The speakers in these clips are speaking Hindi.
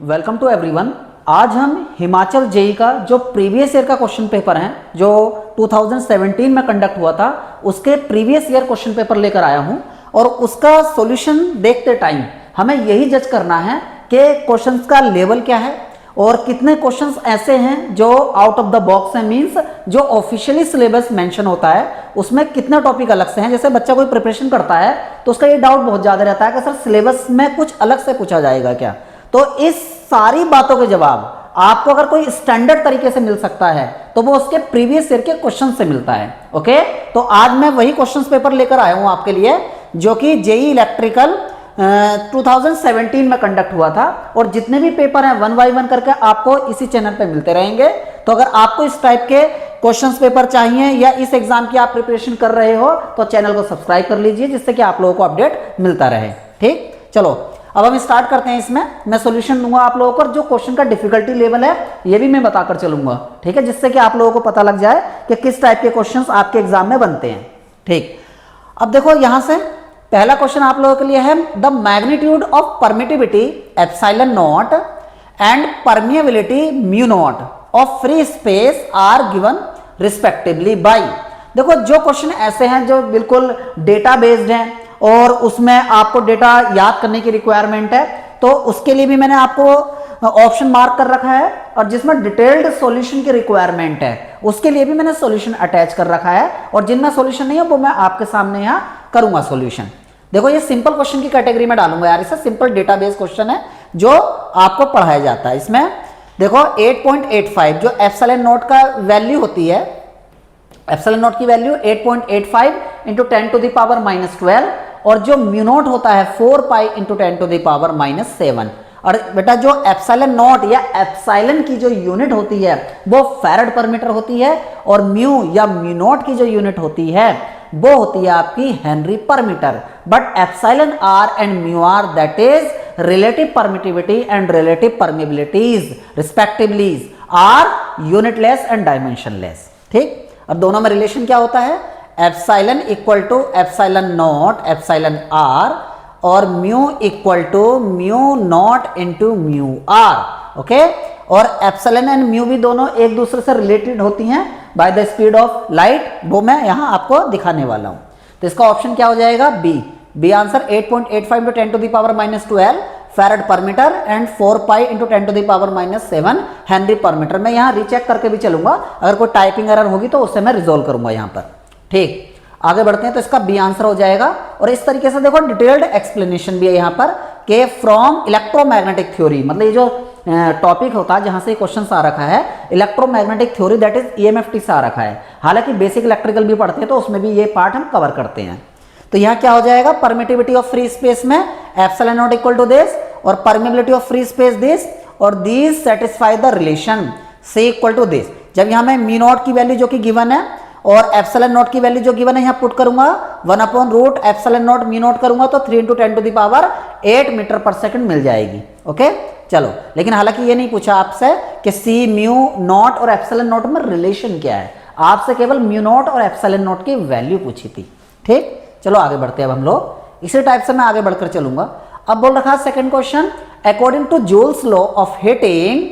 Welcome to everyone. आज हम हिमाचल जेई का जो प्रीवियस ईयर का क्वेश्चन पेपर है जो 2017 में कंडक्ट हुआ था उसके प्रीवियस ईयर क्वेश्चन पेपर लेकर आया हूं और उसका सॉल्यूशन देखते टाइम हमें यही जज करना है कि क्वेश्चंस का लेवल क्या है और कितने क्वेश्चंस ऐसे हैं जो आउट ऑफ द बॉक्स है, मींस जो ऑफिशियली सिलेबस मेंशन होता है उसमें कितने टॉपिक अलग से हैं। जैसे बच्चा कोई प्रिपरेशन करता है तो उसका ये डाउट बहुत ज्यादा रहता है कि सर सिलेबस में कुछ अलग से पूछा जाएगा क्या। तो इस सारी बातों के जवाब आपको अगर कोई स्टैंडर्ड तरीके से मिल सकता है तो वो उसके प्रीवियस ईयर के क्वेश्चन से मिलता है। ओके, तो आज मैं वही क्वेश्चन पेपर लेकर आया हूं आपके लिए जो कि जेई इलेक्ट्रिकल 2017 में कंडक्ट हुआ था और जितने भी पेपर हैं 1 बाय 1 करके आपको इसी चैनल पे मिलते रहेंगे। तो अगर आपको इस टाइप के क्वेश्चंस पेपर चाहिए या इस एग्जाम की आप प्रिपरेशन कर रहे हो तो चैनल को सब्सक्राइब कर लीजिए जिससे कि आप लोगों को अपडेट मिलता रहे। ठीक, चलो अब हम स्टार्ट करते हैं। इसमें मैं सॉल्यूशन दूंगा आप लोगों को और जो क्वेश्चन का डिफिकल्टी लेवल है ये भी मैं बताकर चलूंगा, ठीक है, जिससे कि आप लोगों को पता लग जाए कि किस टाइप के क्वेश्चंस आपके एग्जाम में बनते हैं। ठीक, अब देखो यहां से पहला क्वेश्चन आप लोगों के लिए है the magnitude of permittivity epsilon naught and permeability mu naught of free space are given respectively by. देखो जो क्वेश्चन ऐसे हैं जो बिल्कुल डेटा बेस्ड हैं और उसमें आपको डेटा याद करने की रिक्वायरमेंट है तो उसके लिए भी मैंने आपको ऑप्शन मार्क कर रखा है और जिसमें डिटेल्ड सॉल्यूशन की रिक्वायरमेंट है उसके लिए भी मैंने सॉल्यूशन अटैच कर रखा है और जिनमें सॉल्यूशन नहीं है वो मैं आपके सामने यहां करूंगा सॉल्यूशन। देखो ये सिंपल क्वेश्चन की कैटेगरी में डालूंगा यार, इसे सिंपल डेटाबेस क्वेश्चन है जो आपको पढ़ाया जाता है। इसमें देखो 8.85 जो एप्सिलॉन नॉट का वैल्यू होती है, एप्सिलॉन नॉट की value 8.85 into 10 to the power -12 और जो म्यू नॉट होता है 4 pi into 10 to the power -7। और बेटा जो एप्सिलॉन नॉट या एप्सिलॉन की जो यूनिट होती है वो फैराड पर मीटर होती है और म्यू या म्यू नॉट की जो यूनिट होती है वो होती है आपकी हेनरी पर metre. But epsilon r and mu r that is relative permittivity and relative permeabilities respectively are unitless and dimensionless. ठीक, और दोनों में रिलेशन क्या होता है, epsilon equal to epsilon not epsilon r और mu equal to mu not into mu r. Okay, और एप्सिलॉन एंड म्यू भी दोनों एक दूसरे से रिलेटेड होती हैं by the speed of light, वो मैं यहां आपको दिखाने वाला हूं। तो इसका ऑप्शन क्या हो जाएगा, B answer 8.85 into 10 to the power -12 farad पर metre and 4 pi into 10 to the power -7 henry पर मीटर। मैं यहां रीचेक करके भी चलूंगा, अगर कोई टाइपिंग एरर होगी तो उससे मैं रिजोल्व करूंगा यहां पर। ठीक, आगे बढ़ते हैं तो इसका बी आंसर हो जाएगा। और इस तरीके से देखो डिटेल्ड एक्सप्लेनेशन भी है यहां पर कि फ्रॉम इलेक्ट्रोमैग्नेटिक थ्योरी, मतलब ये जो टॉपिक होता है जहां से क्वेश्चन आ रखा है electromagnetic theory that is EMFT से आ रखा है। हालांकि बेसिक इलेक्ट्रिकल भी पढ़ते हैं तो उसमें भी ये पार्ट हम कवर करते हैं। तो यहां क्या हो जाएगा, परमिटिविटी ऑफ फ्री स्पेस में epsilon not equal to this और permeability of free space this और this satisfy the relation c equal to this. जब यहां मैं म्यू नॉट की वैल्यू जो कि गिवन है और एप्सिलॉन नॉट की वैल्यू जो गिवन है यहां पुट करूंगा 1/रूट एप्सिलॉन नॉट म्यू नॉट करूंगा तो 3 into 10 to the power 8 metre per second मिल जाएगी। ओके, चलो, लेकिन हालांकि ये नहीं पूछा आपसे कि सी म्यू नॉट और एप्सिलॉन नॉट में रिलेशन क्या है, आपसे केवल म्यू नॉट और एप्सिलॉन नॉट की वैल्यू पूछी थी। ठीक, चलो आगे बढ़ते हैं अब हम लोग, इसी टाइप से मैं आगे बढ़कर चलूंगा। अब बोल रखा second question, according to Joule's law of heating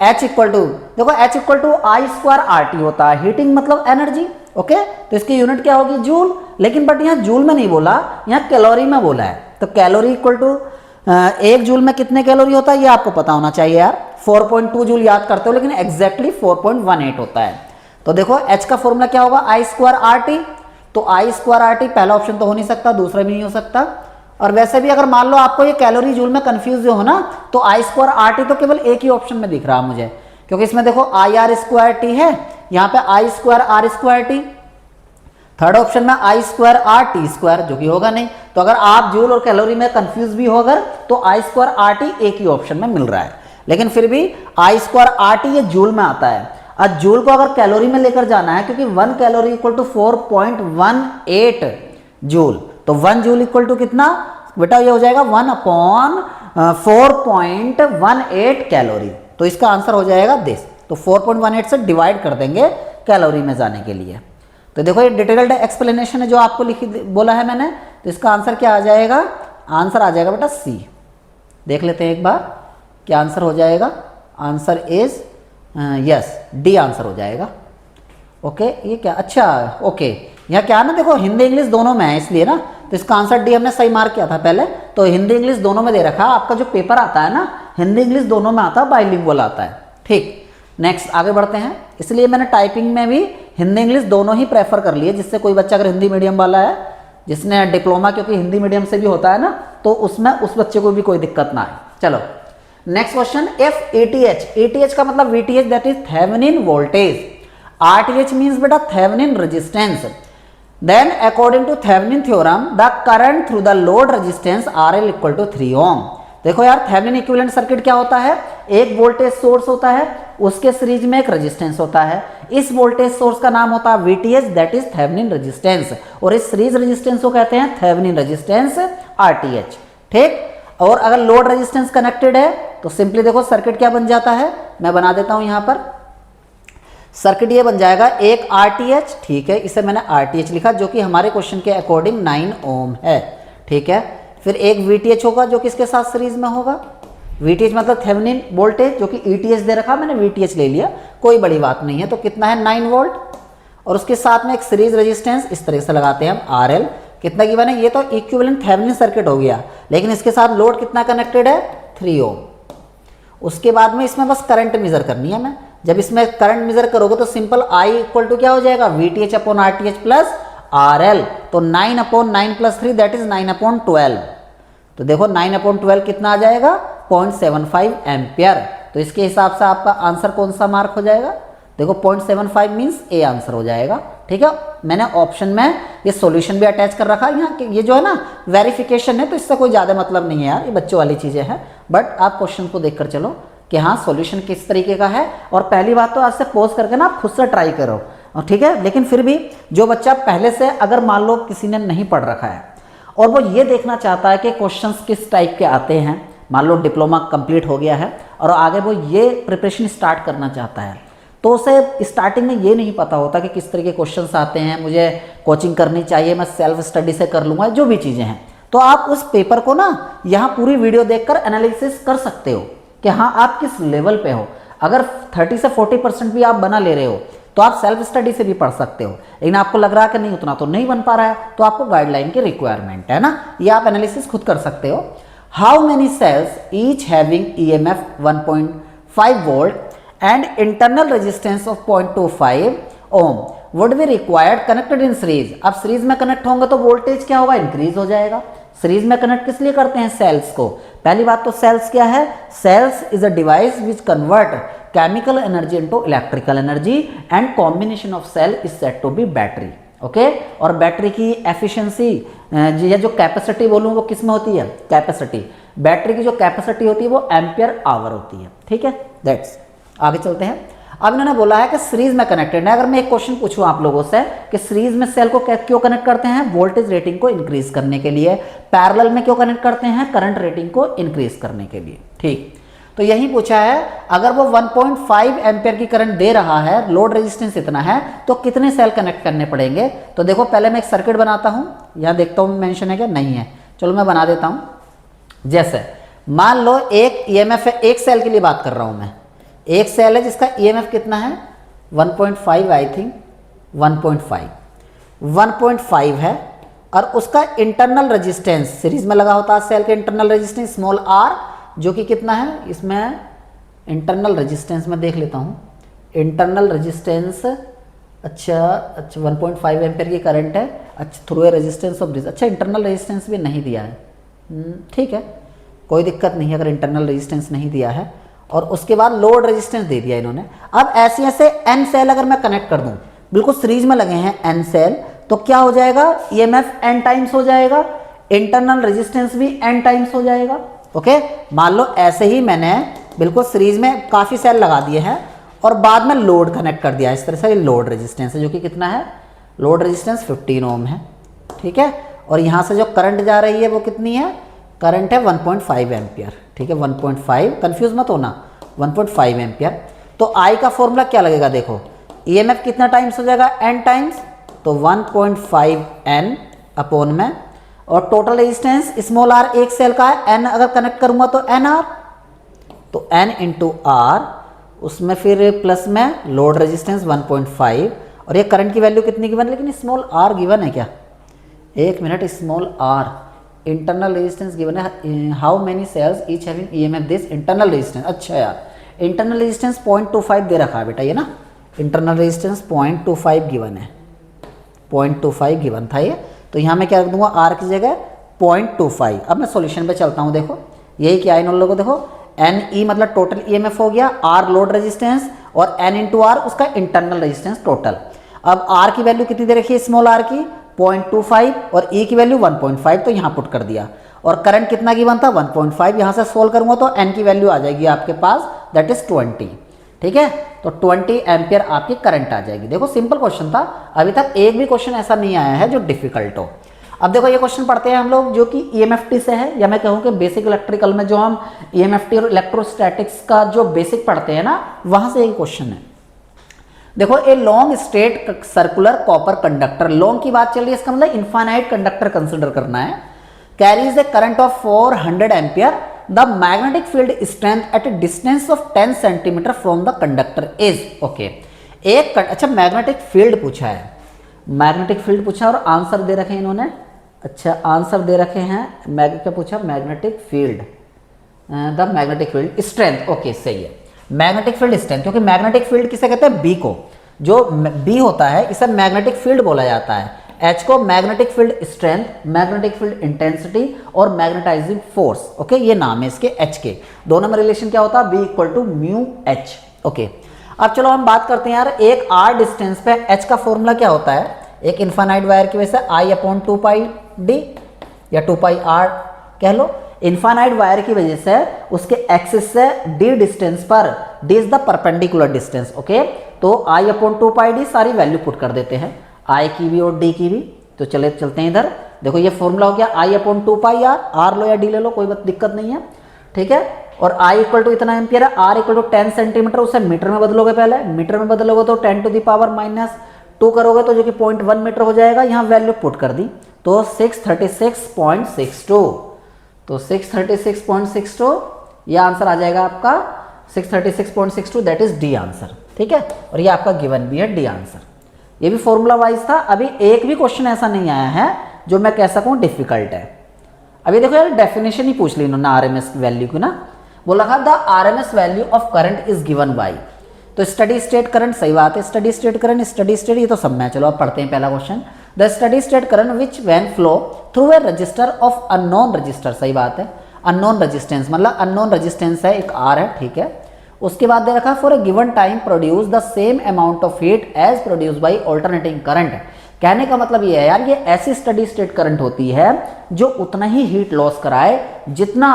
H equal to, देखो H equal to I² RT होता है, हीटिंग मतलब एनर्जी। ओके, तो इसकी यूनिट क्या होगी, जूल, लेकिन बट यहाँ जूल में नहीं बोला, यहाँ कैलोरी में बोला है। तो कैलोरी इक्वल टू 1 जूल में कितने कैलोरी होता है ये आपको पता होना चाहिए यार, 4.2 जूल याद करते हो लेकिन एग्जैक्टली 4.18 होता है। तो देखो H का फॉर्मूला क्या होगा, I² RT, तो I² RT पहला ऑप्शन तो हो नहीं सकता, दूसरा भी नहीं हो सकता। और वैसे भी अगर मान लो आपको ये कैलोरी जूल में कंफ्यूज हो ना तो I² RT तो केवल एक ही ऑप्शन में दिख रहा मुझे, क्योंकि इसमें देखो IR² है, यहाँ पे I² R²T, थर्ड ऑप्शन में I² RT² जो कि होगा नहीं। तो अगर आप जूल और कैलोरी में कंफ्यूज भी हो अगर तो I² RT एक ही ऑप्शन में मिल रहा है, लेकिन फिर भी I² RT ये जूल में आता है। और जूल को अगर कैलोरी में लेकर जाना है क्योंकि 1 कैलोरी इक्वल टू 4.18 जूल, तो 1 जूल इक्वल टू कितना बेटा, ये हो जाएगा 1/4.18 कैलोरी। तो इसका आंसर हो जाएगा दिस, तो 4.18 से डिवाइड कर देंगे कैलोरी में जाने के लिए। तो देखो ये डिटेल्ड एक्सप्लेनेशन है जो आपको लिखी बोला है मैंने, तो इसका आंसर क्या आ जाएगा, आंसर आ जाएगा बेटा सी। देख लेते हैं एक बार क्या आंसर हो जाएगा? Answer is yes, D answer हो जाएगा। ओके, ये क्या, अच्छा ओके, यहाँ क्या ना देखो हिंदी इंग्लिश दोनों में है इसलिए ना, तो इसका आंसर डी हमने सही मार्क किया था पहले, तो हिंदी इंग्लिश दोनों में दे रखा है। आपका जो पेपर आता है ना हिंदी इंग्लिश दोनों में आता है, बाइलिंगुअल आता है। ठीक, नेक्स्ट आगे बढ़ते हैं। इसलिए मैंने टाइपिंग में भी हिंदी इंग्लिश दोनों ही प्रेफर कर लिए, जिससे कोई बच्चा अगर हिंदी मीडियम वाला है जिसने डिप्लोमा, क्योंकि हिंदी मीडियम से भी होता है ना, तो उसमें उस बच्चे को भी कोई दिक्कत ना आए। चलो next question, F ATH, ATH का मतलब VTH that is Thevenin voltage, RTH means बेटा Thevenin resistance. Then according to Thevenin theorem the current through the load resistance RL equal to 3 ohm. देखो यार थेवेनिन इक्विवेलेंट सर्किट क्या होता है, एक वोल्टेज सोर्स होता है, उसके सीरीज में एक रेजिस्टेंस होता है, इस वोल्टेज सोर्स का नाम होता है VTH that is Thevenin resistance, और इस सीरीज रेजिस्टेंस को कहते हैं थेवेनिन रेजिस्टेंस आरटीएच। ठीक, और अगर लोड रेजिस्टेंस कनेक्टेड है तो सिंपली देखो सर्किट क्या बन जाता है, मैं बना देता हूं यहां पर। सर्किट ये बन जाएगा एक आरटीएच, ठीक है, इसे मैंने आरटीएच लिखा जो कि हमारे क्वेश्चन के अकॉर्डिंग 9 ओम है। ठीक है, फिर एक वीटीएच होगा जो किसके साथ सीरीज में होगा, वीटीएच मतलब थेवेनिन वोल्टेज, जो कि ईटीएच दे रखा, मैंने वीटीएच ले लिया, कोई बड़ी बात नहीं है। तो कितना है 9 वोल्ट, और उसके साथ में एक सीरीज रेजिस्टेंस इस तरह से लगाते हैं हम आरएल, कितना गिवन है, ये तो इक्विवेलेंट थेवेनिन सर्किट हो गया, लेकिन इसके साथ लोड कितना कनेक्टेड है 3 ओम। उसके बाद में इसमें बस करंट मेजर करनी है मैं, जब इसमें करंट मेजर करोगे तो सिंपल आई इक्वल टू क्या हो जाएगा, VTH upon RTH plus RL, तो 9 upon 9 plus 3 that is 9 upon 12। तो देखो 9 अपॉन 12 कितना आ जाएगा 0.75 एम्पियर। तो इसके हिसाब से आपका आंसर कौन सा मार्क हो जाएगा, देखो 0.75 मीन्स ए आंसर हो जाएगा। ठीक है, मैंने ऑप्शन में ये सॉल्यूशन भी अटैच कर रखा है यहाँ, ये जो है ना वेरिफिकेशन है, तो इससे कोई ज़्यादा मतलब नहीं है यार, ये बच्चों वाली चीज़ें हैं, बट आप क्वेश्चन को देखकर चलो कि हाँ सॉल्यूशन किस तरीके का है। और पहली बात तो आज से पॉज करके ना आप खुद से ट्राई करो, ठीक है। लेकिन फिर भी जो बच्चा पहले से अगर मान लो किसी ने नहीं पढ़ रखा है और वो ये देखना चाहता है कि क्वेश्चंस किस टाइप के आते हैं, मान लो डिप्लोमा कंप्लीट हो गया है और आगे वो ये प्रिपरेशन स्टार्ट करना चाहता है, तो उसे स्टार्टिंग में ये नहीं पता होता कि किस तरह के क्वेश्चंस आते हैं, मुझे कोचिंग करनी चाहिए, मैं सेल्फ स्टडी से कर लूँगा, जो भी चीज़ें हैं, तो आप उस पेपर को ना यहाँ पूरी वीडियो देखकर एनालिसिस कर सकते हो कि हाँ आप किस लेवल पे हो। अगर 30 से 40% भी आप बना ले रहे हो तो आप सेल्फ स्टडी से भी पढ़ सकते हो, लेकिन आपको लग रहा है कि नहीं उतना तो नहीं बन पा रहा है, तो आपको गाइडलाइन की रिक्वायरमेंट है ना, ये आप एनालिसिस खुद कर सकते हो। How many cells each having EMF 1.5 volt and internal resistance of 0.25 ohm would be required connected in series। अब सीरीज में कनेक्ट होंगे तो वोल्टेज क्या होगा, इंक्रीज हो जाएगा। सीरीज में कनेक्ट किस लिए करते हैं, सेल्स को। पहली बात तो सेल्स क्या है, cells is a device which convert chemical energy into electrical energy and combination of cell is said to be battery. Okay, और बैटरी की एफिशिएंसी या जो कैपेसिटी बोलूँ वो किस में होती है, कैपेसिटी। बैटरी की जो कैपेसिटी होती है वो एम्पियर आवर होती है। ठीक है, दैट्स। आगे चलते हैं। अब इन्होंने बोला है कि सीरीज में कनेक्टेड है। अगर मैं एक क्वेश्चन पूछूं आप लोगों से कि सीरीज में सेल को क्यों कनेक्ट करते हैं, वोल्टेज रेटिंग को इंक्रीज करने के लिए। पैरेलल में क्यों कनेक्ट करते हैं, करंट रेटिंग को इंक्रीज करने के लिए। ठीक, तो यही पूछा है, अगर वो 1.5 एम्पियर की करंट दे रहा है, लोड रेजिस्टेंस इतना है, तो कितने सेल कनेक्ट करने पड़ेंगे। तो देखो पहले मैं एक सर्किट बनाता हूं, यहां देखता हूं मेंशन है क्या, नहीं है, चलो मैं बना देता हूं। जैसे मान लो एक EMF है, एक सेल के लिए बात कर रहा हूं मैं, एक सेल है जिसका EMF कितना है 1.5, आई थिंक 1.5 है, और उसका इंटरनल रेजिस्टेंस सीरीज में लगा होता है सेल के इंटरनल रेजिस्टेंस स्मॉल r, जो कि कितना है, इसमें इंटरनल रेजिस्टेंस में देख लेता हूँ, इंटरनल रेजिस्टेंस अच्छा 1.5 एम्पियर की करंट है, अच्छा through a resistance of this, अच्छा इंटरनल रेजिस्टेंस भी नहीं दिया है, ठीक है कोई दिक्कत नहीं है अगर इंटरनल रेजिस्टेंस नहीं दिया है। और उसके बाद लोड रेजिस्टेंस दे दिया इन्होंने। अब ऐसे ऐसे n सेल अगर मैं कनेक्ट कर दूं, बिल्कुल सीरीज में लगे हैं n सेल, तो क्या हो जाएगा, EMF n टाइम्स हो जाएगा, इंटरनल रेजिस्टेंस भी n टाइम्स हो जाएगा। ओके, मान लो ऐसे ही मैंने बिल्कुल सीरीज में काफ़ी सेल लगा दिए हैं और बाद में लोड कनेक्ट कर दिया, इस तरह से लोड रेजिस्टेंस है जो कि कितना है, लोड रेजिस्टेंस 15 ओम है। ठीक है, और यहाँ से जो करंट जा रही है वो कितनी है, करंट है 1.5 एम्पियर। ठीक है, 1.5, कंफ्यूज मत होना, 1.5 एम्पियर। तो I का फॉर्मूला क्या लगेगा, देखो EMF कितना टाइम्स हो जाएगा, n टाइम्स, तो 1.5 n अपॉन में, और टोटल रेजिस्टेंस स्मॉल r एक सेल का है, n अगर कनेक्ट करूंगा तो nr, तो n इंटू आर, उसमें फिर प्लस में लोड रेजिस्टेंस 1.5, और ये करंट की वैल्यू कितनी गिवन है, लेकिन स्मॉल आर गिवन है क्या, एक minute, small r internal resistance given है, how many cells each having EMF this internal resistance. अच्छा यार, इंटरनल रेजिस्टेंस 0.25 दे रखा है बेटा, ये ना इंटरनल रेजिस्टेंस 0.25 गिवन है, 0.25 गिवन था ये, तो यहाँ मैं क्या रख दूंगा, आर की जगह 0.25। अब मैं सॉल्यूशन पे चलता हूँ, देखो यही क्या है इन लोगों को, देखो एन ई मतलब टोटल ईएमएफ हो गया, आर लोड रेजिस्टेंस और एन इंटू आर उसका इंटरनल रेजिस्टेंस टोटल। अब आर की वैल्यू कितनी दे रखी है स्मॉल आर की 0.25 और ई की वैल्यू 1.5, तो यहाँ पुट कर दिया, और करंट कितना गिवन था 1.5, यहाँ से सोल्व करूंगा तो एन की वैल्यू आ जाएगी आपके पास, दैट इज 20। ठीक है, तो 20 एम्पियर आपकी करंट आ जाएगी। देखो सिंपल क्वेश्चन था, अभी तक एक भी क्वेश्चन ऐसा नहीं आया है जो डिफिकल्ट हो। अब देखो ये क्वेश्चन पढ़ते हैं हम लोग जो कि ईएमएफटी से है, या मैं कहूँ कि बेसिक इलेक्ट्रिकल में जो हम ईएमएफटी और इलेक्ट्रोस्टैटिक्स का जो बेसिक पढ़ते हैं ना, वहां से एक क्वेश्चन है। देखो a long straight circular copper conductor, long की बात चल रही है, इसका मतलब इनफाइनाइट कंडक्टर कंसिडर करना है, carries A current of 400 ampere, the magnetic field strength eight a distance of 10 centimetre from the conductor is, okay एक अच्छा मैग्नेटिक फील्ड पूछा है, मैग्नेटिक फील्ड पूछा और आंसर दे रखे हैं इन्होंने, अच्छा आंसर दे रखे हैं, क्या पूछा, magnetic field, the magnetic field strength, okay सही है, मैग्नेटिक फील्ड स्ट्रेंथ, क्योंकि मैग्नेटिक फील्ड किसे कहते हैं, बी को, जो बी होता है इसे मैग्नेटिक फील्ड बोला जाता है, एच को magnetic field strength, magnetic field intensity और मैग्नेटाइजिंग फोर्स, ओके ये नाम है इसके एच के, दोनों में रिलेशन क्या होता है, B equal to mu H, okay. अब चलो हम बात करते हैं यार, एक आर डिस्टेंस पे एच का फॉर्मूला क्या होता है, एक इनफाइनाइट वायर की वजह से आई अपॉन 2 डी या 2 आर कह लो, इनफाइनाइट वायर की वजह से उसके एक्सिस से डी डिस्टेंस पर, D is the perpendicular distance, okay, तो आई अपॉन 2 डी सारी वैल्यू पुट कर देते हैं, आई की भी और डी की भी, तो चलते हैं इधर, देखो ये फॉर्मूला हो गया आई अपॉन 2 आर, आर लो या डी ले लो कोई दिक्कत नहीं है, ठीक है, और आई इक्वल टू इतना एम्पियर है, आर इक्वल टू 10 सेंटीमीटर, उसे मीटर में बदलोगे, पहले मीटर में बदलोगे तो 10 टू द पावर -2 करोगे तो जो कि 0.1 मीटर हो जाएगा, यहाँ वैल्यू पुट कर दी तो 636.62, तो 636.62 ये आंसर आ जाएगा आपका 636.62, दैट इज डी आंसर, ठीक है, और ये आपका गिवन भी है डी आंसर, ये भी फॉर्मूला वाइज था। अभी एक भी क्वेश्चन ऐसा नहीं आया है जो मैं कह सकूं डिफिकल्ट है। अभी देखो यार डेफिनेशन ही पूछ ली इन्होंने आरएमएस वैल्यू की ना, बोला था the RMS value of current is given by, तो स्टडी स्टेट करंट, सही बात है, steady state current, steady state ये तो सब में, चलो अब पढ़ते हैं पहला question, the steady state current which when flow through a register of unknown register, सही बात है, अननोन रेजिस्टेंस मतलब अननोन रेजिस्टेंस है, एक आर है, ठीक है, उसके बाद दे रखा for a given time produce the same amount of heat as produce by alternating current. कहने का मतलब ये है यार, ये ऐसी स्टडी स्टेट करंट होती है जो उतना ही हीट लॉस कराए जितना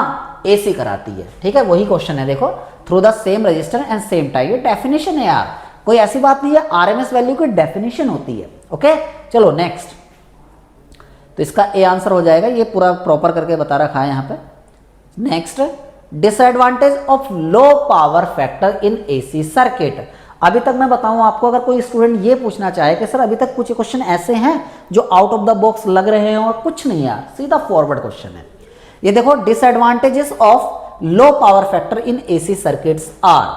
एसी कराती है, ठीक है, वही क्वेश्चन है, देखो through the same register and same time, ये डेफिनेशन है यार, कोई ऐसी बात नहीं है, आरएमएस वैल्यू की डेफिनेशन होती है, ओके। चलो नेक्स्ट, तो इसका ए आंसर हो जाएगा, ये पूरा प्रॉपर करके बता रखा है यहाँ पे। Next, disadvantage of low power factor in AC circuit. अभी तक मैं बताऊं आपको, अगर कोई स्टूडेंट ये पूछना चाहे कि सर अभी तक कुछ क्वेश्चन ऐसे हैं जो आउट ऑफ द बॉक्स लग रहे हैं, और कुछ नहीं यार, सीधा फॉरवर्ड क्वेश्चन है। ये देखो, disadvantages of low power factor in AC circuits are,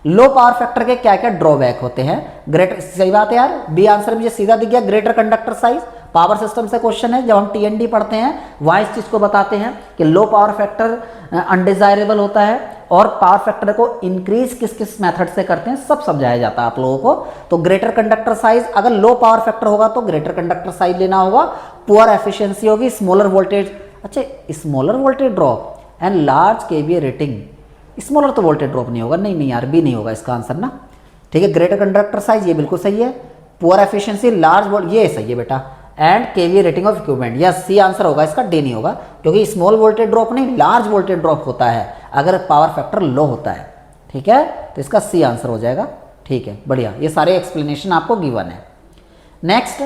low power factor के क्या क्या ड्रॉबैक होते हैं, ग्रेटर, सही बात है यार, बी आंसर मुझे सीधा दिख गया, greater conductor size, power system से क्वेश्चन है, जब हम टीएनडी पढ़ते हैं वहां इस चीज को बताते हैं कि लो पावर फैक्टर अनडिजायरेबल होता है, और पावर फैक्टर को इंक्रीज किस किस मेथड से करते हैं सब समझाया जाता है आप लोगों को। तो ग्रेटर कंडक्टर साइज, अगर लो पावर फैक्टर होगा तो ग्रेटर कंडक्टर साइज लेना होगा, पुअर एफिशिएंसी होगी, स्मॉलर वोल्टेज, अच्छा smaller voltage drop and large KVA rating, smaller तो वोल्टेज ड्रॉप नहीं होगा, नहीं यार बी नहीं होगा इसका आंसर ना, ठीक है, ग्रेटर कंडक्टर साइज ये बिल्कुल सही है, पुअर एफिशिएंसी, लार्ज ये सही है बेटा, and KVA rating of equipment, yes C answer होगा इसका, डी नहीं होगा, क्योंकि स्मॉल वोल्टेज ड्रॉप नहीं, लार्ज वोल्टेज ड्रॉप होता है अगर पावर फैक्टर लो होता है, ठीक है, तो इसका सी आंसर हो जाएगा, ठीक है, बढ़िया, ये सारे एक्सप्लेनेशन आपको गिवन है। Next,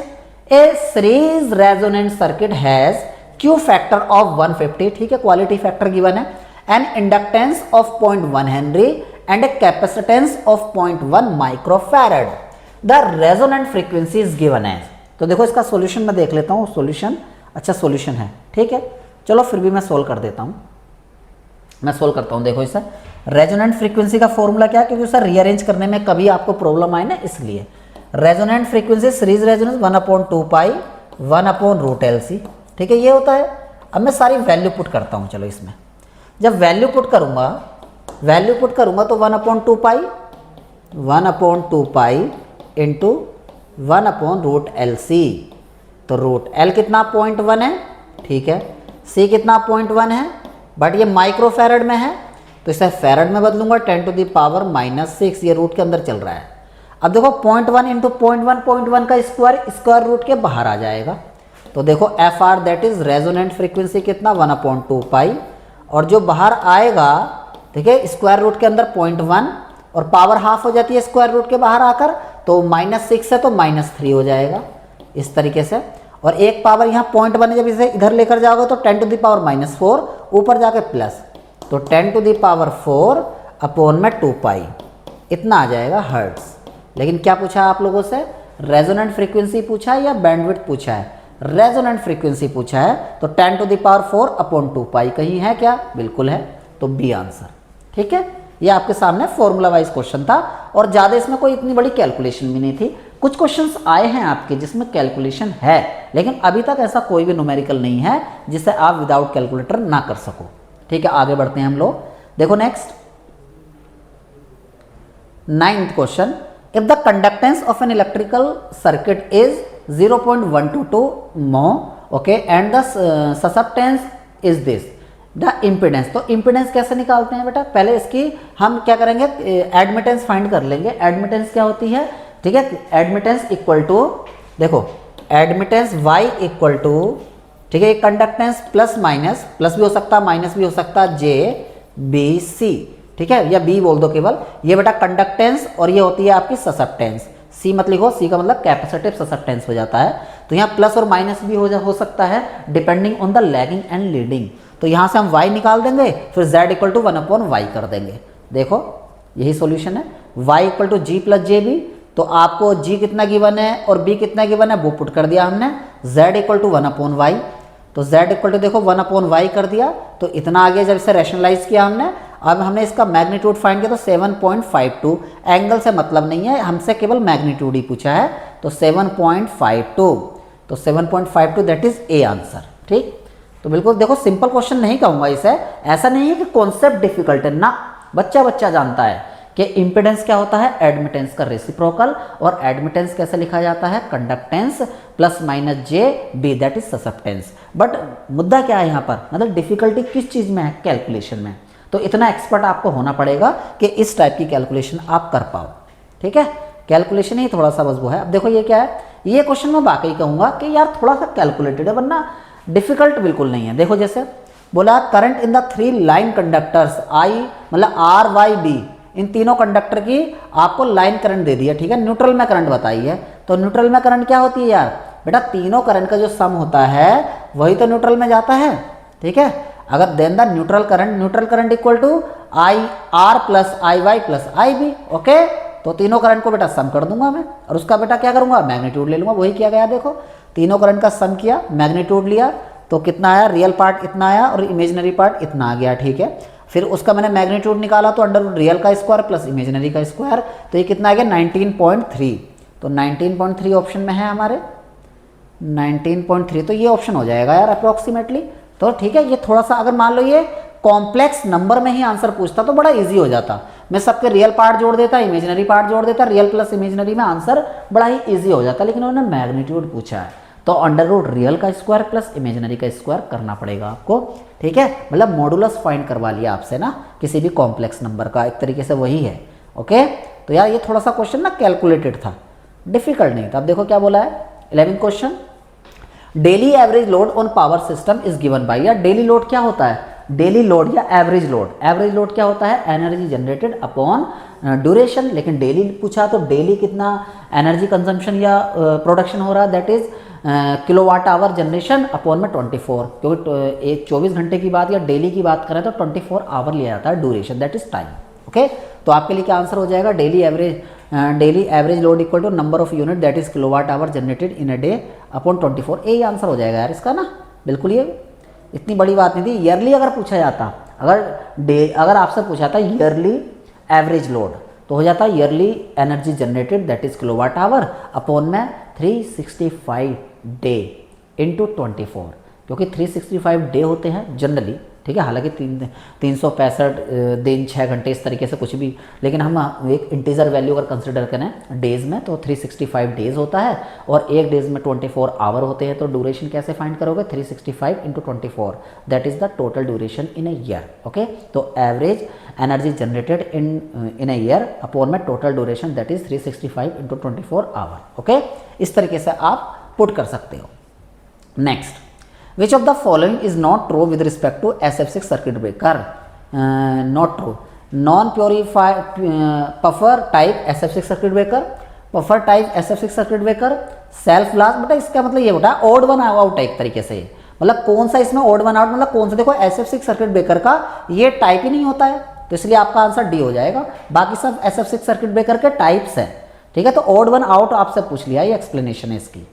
a series resonant circuit has Q factor of 150, ठीक है, क्वालिटी फैक्टर गिवन है, an inductance of 0.1 henry and a capacitance of 0.1 microfarad, the resonant frequency is given है। तो देखो इसका सॉल्यूशन मैं देख लेता हूँ, सॉल्यूशन, अच्छा सॉल्यूशन है, ठीक है, चलो फिर भी मैं सोल्व कर देता हूँ, मैं सोल्व करता हूँ। देखो इसे, रेजोनेंट फ्रीक्वेंसी का फॉर्मूला क्या है, क्योंकि उसे रीअरेंज करने में कभी आपको प्रॉब्लम आए ना, इसलिए रेजोनेंट फ्रीक्वेंसी सीरीज रेजोनेंस 1/2 पाई 1/√LC। ठीक है, ये होता है। अब मैं सारी वैल्यू पुट करता हूँ। चलो इसमें जब वैल्यू पुट करूँगा तो 1/2 पाई इंटू 1/√LC। तो √L कितना 0.1 है, ठीक है, C कितना 0.1 है, बट ये माइक्रो फैरड में है तो इसे फैरड में बदलूंगा, 10⁻⁻⁶, ये रूट के अंदर चल रहा है। अब देखो 0.1 इंटू 0.1 का स्क्वायर रूट के बाहर आ जाएगा। तो देखो FR that is resonant frequency कितना 1/2 पाई, और जो बाहर आएगा, ठीक है, स्क्वायर रूट के अंदर 0.1 और पावर हाफ हो जाती है स्क्वायर रूट के बाहर आकर, तो -6 है तो -3 हो जाएगा इस तरीके से। और एक पावर यहाँ 0.1 है, जब इसे इधर लेकर जाओगे तो 10⁻⁻⁴, ऊपर जाके प्लस, तो 10⁻⁴ अपॉन में 2 पाई, इतना आ जाएगा हर्ट्ज। लेकिन क्या पूछा आप लोगों से, रेजोनेंट फ्रीक्वेंसी पूछा है या बैंडविड्थ पूछा है? रेजोनेंट फ्रीक्वेंसी पूछा है, तो 10⁻⁴ अपॉन 2 पाई कहीं है क्या? बिल्कुल है, तो बी आंसर। ठीक है, ये आपके सामने फॉर्मूला वाइज क्वेश्चन था और ज़्यादा इसमें कोई इतनी बड़ी कैलकुलेशन भी नहीं थी। कुछ क्वेश्चंस आए हैं आपके जिसमें कैलकुलेशन है, लेकिन अभी तक ऐसा कोई भी न्यूमेरिकल नहीं है जिससे आप विदाउट कैलकुलेटर ना कर सको। ठीक है, आगे बढ़ते हैं हम लोग। देखो next 9th question, if the conductance of an electrical circuit is 0.122 mho, okay, and the susceptance is this the impedance. तो इम्पिडेंस कैसे निकालते हैं बेटा? पहले इसकी हम क्या करेंगे, एडमिटेंस फाइंड कर लेंगे। एडमिटेंस क्या होती है? ठीक है, एडमिटेंस इक्वल टू, देखो एडमिटेंस y इक्वल टू, ठीक है, कंडक्टेंस प्लस माइनस, प्लस भी हो सकता है माइनस भी हो सकता है, JBC, ठीक है, या B बोल दो केवल। ये बेटा कंडक्टेंस और ये होती है आपकी ससेप्टेंस। C मत लिखो, C का मतलब कैपेसिटिव ससेप्टेंस हो जाता है। तो यहाँ प्लस और माइनस भी हो सकता है depending on the lagging and leading. तो यहाँ से हम y निकाल देंगे, फिर z इक्वल टू 1/y कर देंगे। देखो यही सॉल्यूशन है, y equal to G plus JB। तो आपको G कितना गिवन है और B कितना गिवन है वो पुट कर दिया हमने, z इक्वल टू 1/y। तो z इक्वल टू देखो 1/y कर दिया, तो इतना आ गया। जब इसे रैशनलाइज किया हमने, अब हमने इसका मैग्नीट्यूड फाइंड किया तो 7.52। एंगल से मतलब नहीं है, हमसे केवल मैग्नीट्यूड ही पूछा है, तो 7.52। तो 7.52 दैट इज ए आंसर। ठीक, तो बिल्कुल देखो सिंपल क्वेश्चन नहीं कहूँगा इसे, ऐसा नहीं है कि कॉन्सेप्ट डिफिकल्ट है ना, बच्चा जानता है कि इम्पिडेंस क्या होता है, एडमिटेंस का रेसिप्रोकल, और एडमिटेंस कैसे लिखा जाता है, conductance plus minus JB that is susceptance. But मुद्दा क्या है यहाँ पर, मतलब डिफिकल्टी किस चीज़ में है, कैलकुलेशन में। तो इतना एक्सपर्ट आपको होना पड़ेगा कि इस टाइप की कैलकुलेशन आप कर पाओ। ठीक है, कैलकुलेशन ही थोड़ा सा बस वो है। अब देखो ये क्या है, ये क्वेश्चन मैं वाकई कहूँगा कि यार थोड़ा सा कैलकुलेटेड है, वरना डिफिकल्ट बिल्कुल नहीं है। देखो जैसे बोला current in the 3 line conductors I, मतलब RYB, इन तीनों कंडक्टर की आपको लाइन करंट दे दी है। ठीक है, न्यूट्रल में करंट बताई है। तो न्यूट्रल में करंट क्या होती है यार बेटा, तीनों करंट का जो सम होता है वही तो न्यूट्रल में जाता है। ठीक है, अगर then the neutral current equal to IR plus IY plus IB। Okay, तो तीनों करंट को बेटा सम कर दूंगा मैं, और उसका बेटा क्या करूंगा, मैग्नीट्यूड ले लूंगा। वही किया गया, देखो तीनों करंट का सम किया, मैग्नीट्यूड लिया, तो कितना आया, रियल पार्ट इतना आया और इमेजिनरी पार्ट इतना आ गया। ठीक है, फिर उसका मैंने मैग्नीट्यूड निकाला तो अंडर रियल का स्क्वायर प्लस इमेजिनरी का स्क्वायर, तो ये कितना आ गया 19.3। तो 19.3 ऑप्शन में है हमारे, 19.3, तो ये ऑप्शन हो जाएगा यार अप्रोक्सीमेटली। तो ठीक है, ये थोड़ा सा अगर मान लो ये कॉम्प्लेक्स नंबर में ही आंसर पूछता तो बड़ा इजी हो जाता, मैं सबके रियल पार्ट जोड़ देता, इमेजिनरी पार्ट जोड़ देता, रियल प्लस इमेजिनरी में आंसर बड़ा ही इजी हो जाता। लेकिन उन्होंने मैग्नीट्यूड पूछा है, तो अंडर रूट रियल का स्क्वायर प्लस इमेजिनरी का स्क्वायर करना पड़ेगा आपको। ठीक है, मतलब मॉडुलस फाइंड करवा लिया आपसे ना किसी भी कॉम्प्लेक्स नंबर का, एक तरीके से वही है। ओके, तो यार ये थोड़ा सा क्वेश्चन ना कैलकुलेटेड था, डिफिकल्ट नहीं था। अब देखो क्या बोला है 11th question, daily average load on power system is given by. या डेली लोड क्या होता है, डेली लोड या एवरेज लोड क्या होता है, एनर्जी जनरेटेड अपॉन ड्यूरेशन। लेकिन डेली पूछा तो डेली कितना एनर्जी कंजम्पशन या प्रोडक्शन हो रहा है, that is kilowatt our generation upon में 24, क्योंकि एक 24 घंटे की बात या डेली की बात करें तो 24 आवर लिया जाता है duration, that is time. Okay, तो आपके लिए क्या आंसर हो जाएगा, daily average load equal to number of unit that is kilowatt hour generated in a day upon 24। यही आंसर हो जाएगा यार इसका ना, बिल्कुल ये इतनी बड़ी बात नहीं थी। ईयरली अगर पूछा जाता अगर आपसे पूछा था ईयरली एवरेज लोड, तो हो जाता है yearly energy generated that is kilowatt our upon में 365 डे इंटू 24, क्योंकि 365 डे होते हैं जनरली, ठीक है। हालांकि 365 दिन 6 घंटे इस तरीके से कुछ भी, लेकिन हम एक इंटीजर वैल्यू अगर कंसिडर करें डेज में तो 365 डेज होता है और एक डेज में 24 आवर होते हैं। तो ड्यूरेशन कैसे फाइंड करोगे? 365 into 24 that is the total duration in a year. Okay, तो average energy generated in a year upon में total duration that is 365 into 24 hour. Okay, इस तरीके से आप पुट कर सकते हो। Next, which of the following is not true with respect to SF6 circuit breaker? Not true. Non-purified puffer type SF6 circuit breaker, puffer type SF6 circuit breaker, self last। बेटा इसका मतलब ये बेटा odd one out है एक तरीके से, मतलब कौन सा इसमें odd one out, मतलब कौन सा, देखो SF6 सर्किट ब्रेकर का ये टाइप ही नहीं होता है, तो इसलिए आपका आंसर डी हो जाएगा। बाकी सब SF6 सर्किट ब्रेकर के टाइप्स हैं, ठीक है। तो odd one out आपसे पूछ लिया, ये एक्सप्लेनेशन है इसकी।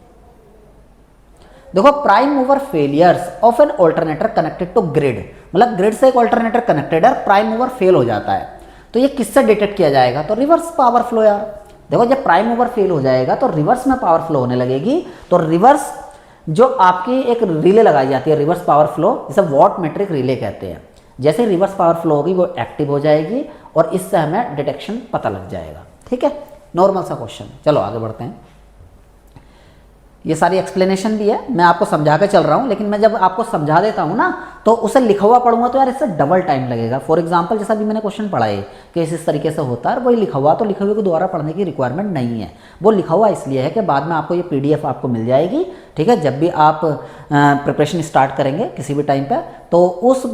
देखो, prime mover failures of an alternator connected to grid, मतलब ग्रिड से एक ऑल्टरनेटर कनेक्टेड है, प्राइम मूवर फेल हो जाता है, तो ये किससे डिटेक्ट किया जाएगा? तो रिवर्स पावर फ्लो यार। देखो, जब प्राइम मूवर फेल हो जाएगा तो रिवर्स में पावर फ्लो होने लगेगी, तो रिवर्स जो आपकी एक रिले लगाई जाती है, रिवर्स पावर फ्लो, जिसे वॉट मेट्रिक रिले कहते हैं, जैसे रिवर्स पावर फ्लो होगी वो एक्टिव हो जाएगी और इससे हमें डिटेक्शन पता लग जाएगा, ठीक है। नॉर्मल सा क्वेश्चन। चलो आगे बढ़ते हैं। ये सारी एक्सप्लेनेशन भी है, मैं आपको समझा के चल रहा हूँ, लेकिन मैं जब आपको समझा देता हूँ ना तो उसे लिखा हुआ पढ़ूंगा तो यार इससे डबल टाइम लगेगा। फॉर एग्जांपल जैसा भी मैंने क्वेश्चन पढ़ा है कि इस तरीके से होता है, और वही लिखा हुआ, तो लिखे हुए को दोबारा पढ़ने की रिक्वायरमेंट नहीं है। वो लिखा हुआ इसलिए है कि बाद में आपको ये PDF आपको मिल जाएगी, ठीक है। जब भी आप प्रिपरेशन स्टार्ट करेंगे किसी भी टाइम पर, तो उस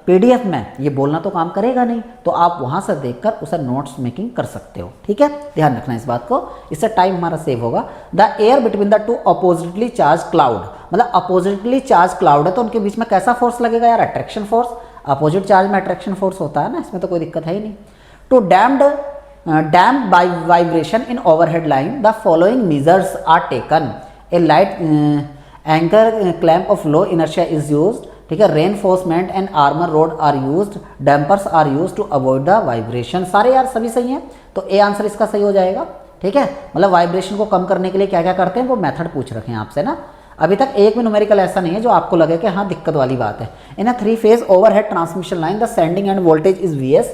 PDF में ये बोलना तो काम करेगा नहीं, तो आप वहाँ से देखकर उसे नोट्स मेकिंग कर सकते हो, ठीक है। ध्यान रखना इस बात को, इससे टाइम हमारा सेव होगा। The air between the two oppositely charge cloud, मतलब अपोजिटली चार्ज क्लाउड है तो उनके बीच में कैसा फोर्स लगेगा यार? Attraction force. अपोजिट चार्ज में अट्रैक्शन फोर्स होता है ना, इसमें तो कोई दिक्कत है ही नहीं। To damped by vibration in overhead line the following measures are taken. A light anchor clamp of low inertia is used, ठीक है। Reinforcement and armour rod are used, dampers are used to avoid the vibration. सारे यार सभी सही हैं, तो ए आंसर इसका सही हो जाएगा, ठीक है। मतलब वाइब्रेशन को कम करने के लिए क्या क्या करते हैं वो मेथड पूछ रखे हैं आपसे ना। अभी तक एक भी न्यूमेरिकल ऐसा नहीं है जो आपको लगे कि हाँ दिक्कत वाली बात है। इन a 3 phase overhead transmission line the sending end voltage is VS,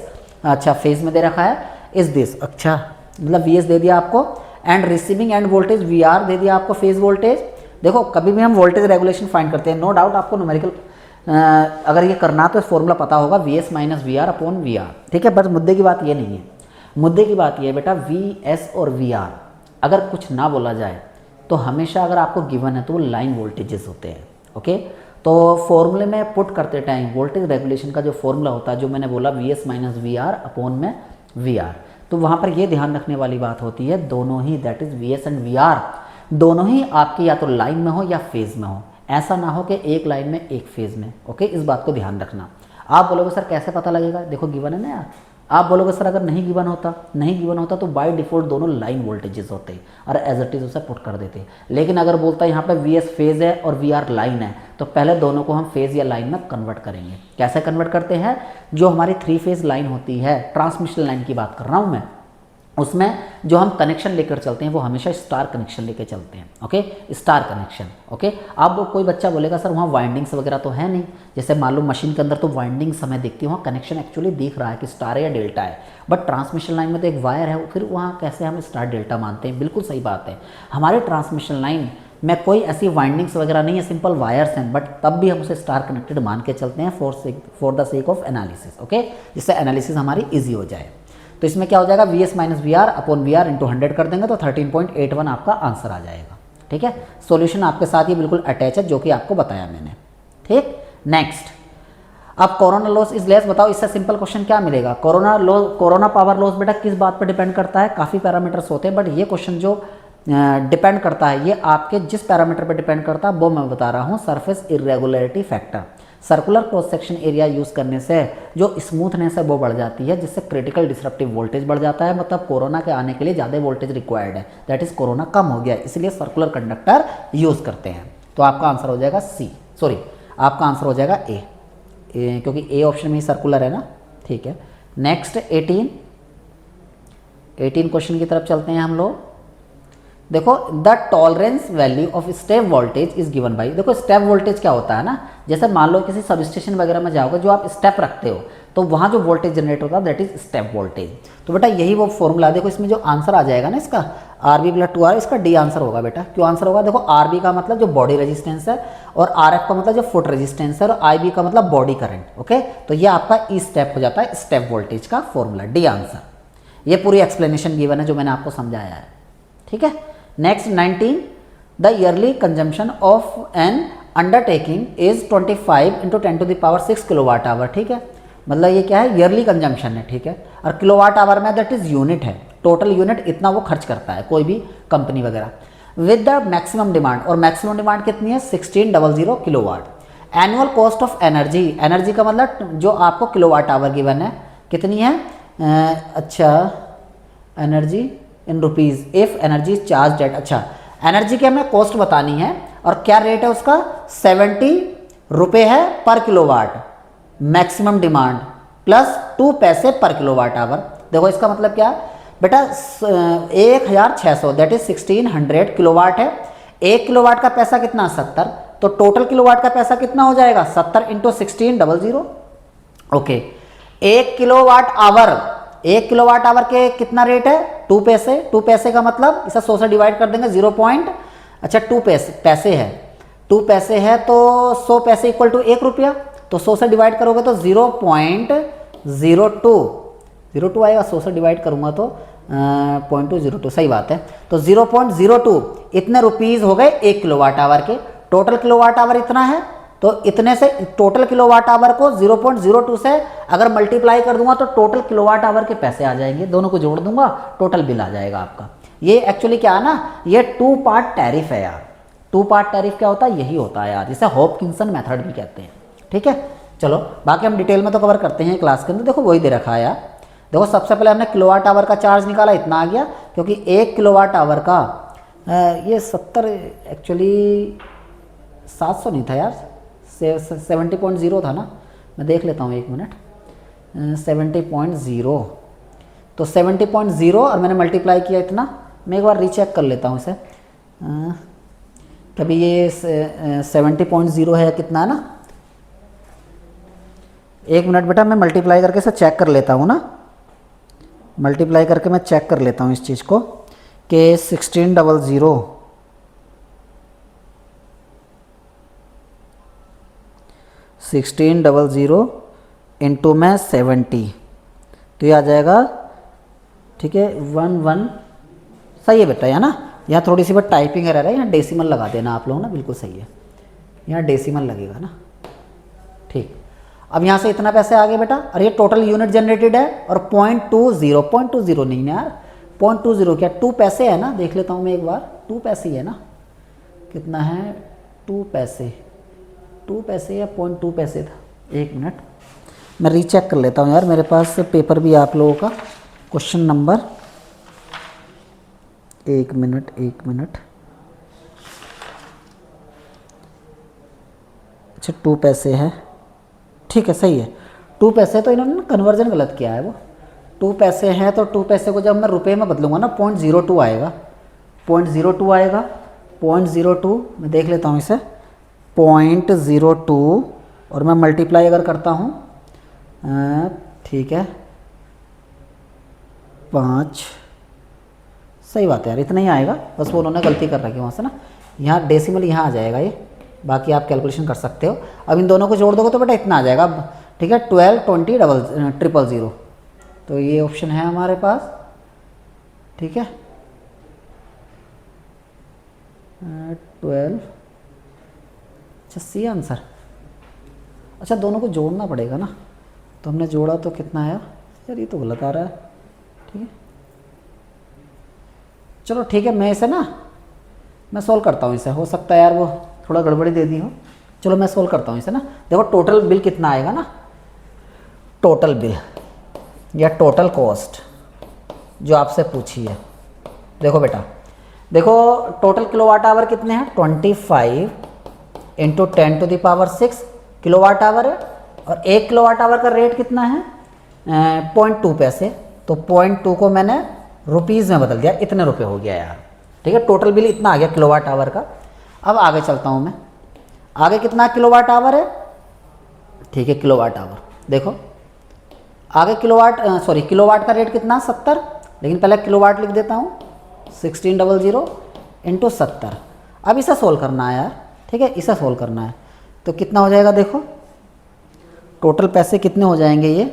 अच्छा फेज में दे रखा है, इज दिस, अच्छा मतलब VS दे दिया आपको, and receiving end voltage VR दे दिया आपको, फेज वोल्टेज। देखो कभी भी हम वोल्टेज रेगुलेशन फाइंड करते हैं, नो डाउट आपको न्यूमेरिकल अगर ये करना तो फॉर्मूला पता होगा, VS minus VR upon VR, ठीक है। बस मुद्दे की बात ये नहीं है, मुद्दे की बात ये है बेटा VS और VR अगर कुछ ना बोला जाए तो हमेशा अगर आपको गिवन है तो वो लाइन वोल्टेजेस होते हैं, ओके। तो फॉर्मूले में पुट करते टाइम वोल्टेज रेगुलेशन का जो फॉर्मूला होता है, जो मैंने बोला VS माइनस VR अपॉन में VR, तो वहाँ पर ये ध्यान रखने वाली बात होती है दोनों ही, that is VS and VR दोनों ही आपकी या तो लाइन में हो या फेज में हो, ऐसा ना हो कि एक लाइन में एक फेज में, ओके। इस बात को ध्यान रखना। आप बोलोगे सर कैसे पता लगेगा? देखो गिवन है ना यार। आप बोलोगे सर अगर नहीं गिवन होता तो बाय डिफॉल्ट दोनों लाइन वोल्टेजेस होते और एज इट इज उसे पुट कर देते। लेकिन अगर बोलता है यहाँ पे VS फेज है और VR लाइन है, तो पहले दोनों को हम फेज या लाइन में कन्वर्ट करेंगे। कैसे कन्वर्ट करते हैं? जो हमारी 3 फेज लाइन होती है, ट्रांसमिशन लाइन की बात कर रहा हूँ मैं, उसमें जो हम कनेक्शन लेकर चलते हैं वो हमेशा स्टार कनेक्शन लेकर चलते हैं, ओके। Star connection, okay. अब कोई बच्चा बोलेगा सर वहाँ वाइंडिंग्स वगैरह तो है नहीं, जैसे मान लो मशीन के अंदर तो वाइंडिंग्स हमें दिखती है, वहाँ कनेक्शन एक्चुअली दिख रहा है कि स्टार है या डेल्टा है, बट ट्रांसमिशन लाइन में तो एक वायर है, फिर वहाँ कैसे हम स्टार डेल्टा मानते हैं? बिल्कुल सही बात है, हमारे ट्रांसमिशन लाइन में कोई ऐसी वाइंडिंग्स वगैरह नहीं है, सिंपल वायर्स हैं, बट तब भी हम उसे स्टार कनेक्टेड मान के चलते हैं for the sake of analysis, okay, जिससे एनालिसिस हमारी ईजी हो जाए। तो इसमें क्या हो जाएगा? VS minus VR upon VR into 100 कर देंगे तो 13.81 आपका आंसर आ जाएगा, ठीक है। सॉल्यूशन आपके साथ ये बिल्कुल अटैच है जो कि आपको बताया मैंने, ठीक। नेक्स्ट, अब कोरोना लॉस इज लेस, बताओ इससे सिंपल क्वेश्चन क्या मिलेगा? कोरोना पावर लॉस बेटा किस बात पर डिपेंड करता है? काफ़ी पैरामीटर्स होते हैं, बट ये क्वेश्चन जो डिपेंड करता है ये आपके जिस पैरामीटर पर डिपेंड करता है वो मैं बता रहा हूँ, surface irregularity factor. Circular cross section area use करने से जो स्मूथनेस है वो बढ़ जाती है, जिससे क्रिटिकल डिसरप्टिव वोल्टेज बढ़ जाता है, मतलब कोरोना के आने के लिए ज़्यादा वोल्टेज रिक्वायर्ड है, दैट इज़ कोरोना कम हो गया, इसलिए सर्कुलर कंडक्टर यूज़ करते हैं। तो आपका आंसर हो जाएगा आपका आंसर हो जाएगा A, क्योंकि ए ऑप्शन में ही सर्कुलर है ना, ठीक है। नेक्स्ट 18 क्वेश्चन की तरफ चलते हैं हम लोग। देखो the tolerance value of step voltage is given by, देखो स्टेप वोल्टेज क्या होता है ना, जैसे मान लो किसी सब स्टेशन वगैरह में जाओगे, जो आप स्टेप रखते हो तो वहाँ जो वोल्टेज जनरेट होता है दैट इज स्टेप वोल्टेज। तो बेटा यही वो फॉर्मूला, देखो इसमें जो आंसर आ जाएगा ना इसका RB + 2R, इसका डी आंसर होगा बेटा। क्यों आंसर होगा, देखो RB का मतलब जो बॉडी रेजिस्टेंस है और RF का मतलब जो फुट रेजिस्टेंस है और IB का मतलब बॉडी करंट। ओके, तो ये आपका ई स्टेप हो जाता है स्टेप वोल्टेज का फॉर्मूला, डी आंसर। ये पूरी एक्सप्लेनेशन गिवन है जो मैंने आपको समझाया है, ठीक है। Next 19, the yearly consumption of N undertaking is 25 × 10⁶ kilowatt hour, ठीक है। मतलब ये क्या है, ईयरली कंजम्पशन है, ठीक है। और किलोवाट आवर में दैट इज यूनिट है, टोटल यूनिट इतना वो खर्च करता है कोई भी कंपनी वगैरह। विद द मैक्सिमम डिमांड, और मैक्सिमम डिमांड कितनी है 1600 kilowatt. Annual cost of energy, energy का मतलब जो आपको किलोवाट आवर गिवन है कितनी है, अच्छा energy in rupees, if energy charge at, अच्छा एनर्जी की हमें कॉस्ट बतानी है और क्या रेट है उसका 70 रुपये है पर किलोवाट, मैक्सिमम डिमांड प्लस 2 पैसे पर किलोवाट आवर। देखो इसका मतलब क्या बेटा, 1600 दैट इज 1600 किलोवाट है। 1 किलोवाट का पैसा कितना 70, तो टोटल किलोवाट का पैसा कितना हो जाएगा 70 × 1600। ओके, 1 किलोवाट आवर के कितना रेट है 2 पैसे। 2 पैसे का मतलब इसे 100 से डिवाइड कर देंगे 0. अच्छा 2 पैसे है, 2 पैसे है तो 100 पैसे इक्वल टू 1 रुपया, तो 100 से डिवाइड करोगे तो 0.02 आएगा। 100 से डिवाइड करूंगा तो 0.202, सही बात है। तो 0.02 इतने रुपीज़ हो गए 1 किलोवाट आवर के। टोटल किलोवाट आवर इतना है, तो इतने से टोटल किलोवाट आवर को 0.02 से अगर मल्टीप्लाई कर दूंगा तो टोटल किलोवाट आवर के पैसे आ जाएंगे, दोनों को जोड़ दूंगा टोटल बिल आ जाएगा आपका। ये एक्चुअली क्या है ना, ये 2 पार्ट टैरिफ है यार। 2 पार्ट टैरिफ क्या होता है, यही होता है यार, जिसे हॉपकिंसन मेथड भी कहते हैं, ठीक है। चलो बाकी हम डिटेल में तो कवर करते हैं क्लास के अंदर। देखो वही दे रखा है यार, देखो सबसे पहले हमने किलोवाट आवर का चार्ज निकाला, इतना आ गया, क्योंकि 1 किलोवाट आवर का ये 70 एक्चुअली 700 नहीं था यार, 70.0 था ना, मैं देख लेता हूँ 1 मिनट। 70.0, तो 70.0 और मैंने मल्टीप्लाई किया इतना, मैं एक बार रीचेक कर लेता हूँ इसे। कभी ये 70.0 है कितना है ना, 1 मिनट बेटा, मैं मल्टीप्लाई करके इसे चेक कर लेता हूँ ना, मल्टीप्लाई करके मैं चेक कर लेता हूँ इस चीज़ को कि 1600 इंटू में 70, तो ये आ जाएगा, ठीक है 11, सही है बेटा, है ना। यहाँ थोड़ी सी बात टाइपिंग एरर है, यहाँ डेसिमल लगा देना आप लोग ना, बिल्कुल सही है, यहाँ डेसिमल लगेगा ना, ठीक। अब यहाँ से इतना पैसे आ गए बेटा, और ये टोटल यूनिट जनरेटेड है, और 0.20 नहीं ना यार, 0.20 क्या 2 पैसे है ना, देख लेता हूँ मैं एक बार, 2 पैसे ही है ना, कितना है 2 पैसे या 0.2 पैसे था। 1 मिनट मैं रीचेक कर लेता हूँ यार, मेरे पास पेपर भी आप लोगों का, क्वेश्चन नंबर, 1 मिनट, अच्छा 2 पैसे है, ठीक है सही है। 2 पैसे तो इन्होंने कन्वर्जन गलत किया है, वो 2 पैसे हैं तो 2 पैसे को जब मैं रुपए में बदलूंगा ना 0.02 आएगा, 0.02 आएगा, 0.02 मैं देख लेता हूँ इसे, 0.02 और मैं मल्टीप्लाई अगर करता हूँ, ठीक है 5, सही बात है यार, इतना ही आएगा, बस वो उन्होंने गलती कर रखी वहाँ से ना, यहाँ डेसिमल यहाँ आ जाएगा ये, बाकी आप कैलकुलेशन कर सकते हो। अब इन दोनों को जोड़ दोगे तो बेटा इतना आ जाएगा, ठीक है 12 20 000, तो ये ऑप्शन है हमारे पास, ठीक है 12, अच्छा सी आंसर। अच्छा दोनों को जोड़ना पड़ेगा ना, तो हमने जोड़ा तो कितना आया यार, ये तो गलत आ रहा है, ठीक है चलो ठीक है, मैं इसे ना मैं सोल्व करता हूँ इसे, हो सकता है यार वो थोड़ा गड़बड़ी दे दी हो, चलो मैं सोल्व करता हूँ इसे ना। देखो टोटल बिल कितना आएगा ना, टोटल बिल या टोटल कॉस्ट जो आपसे पूछी है, देखो बेटा, देखो टोटल किलोवाट आवर कितने हैं 25 × 10⁶ किलोवाट आवर है, और 1 किलोवाट आवर का रेट कितना है 0.2 पैसे, तो 0.2 को मैंने रुपीज़ में बदल दिया, इतने रुपए हो गया यार। ठीक है, टोटल बिल इतना आ गया किलोवाट आवर का। अब आगे चलता हूँ मैं, आगे कितना किलोवाट आवर है, ठीक है किलोवाट आवर देखो आगे किलोवाट का रेट कितना 70, लेकिन पहले किलोवाट लिख देता हूँ 1600 इंटू 70। अब इसे सोल्व करना है यार, ठीक है इसे सोल्व करना है, तो कितना हो जाएगा देखो, टोटल पैसे कितने हो जाएंगे ये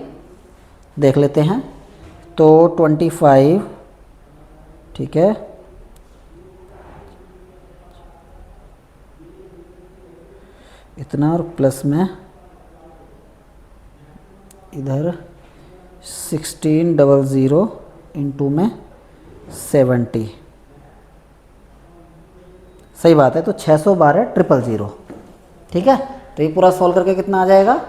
देख लेते हैं। तो 25, ठीक है इतना, और प्लस में इधर 1600 इंटू में 70, सही बात है, तो 612,000। ठीक है, तो ये पूरा सॉल्व करके कितना आ जाएगा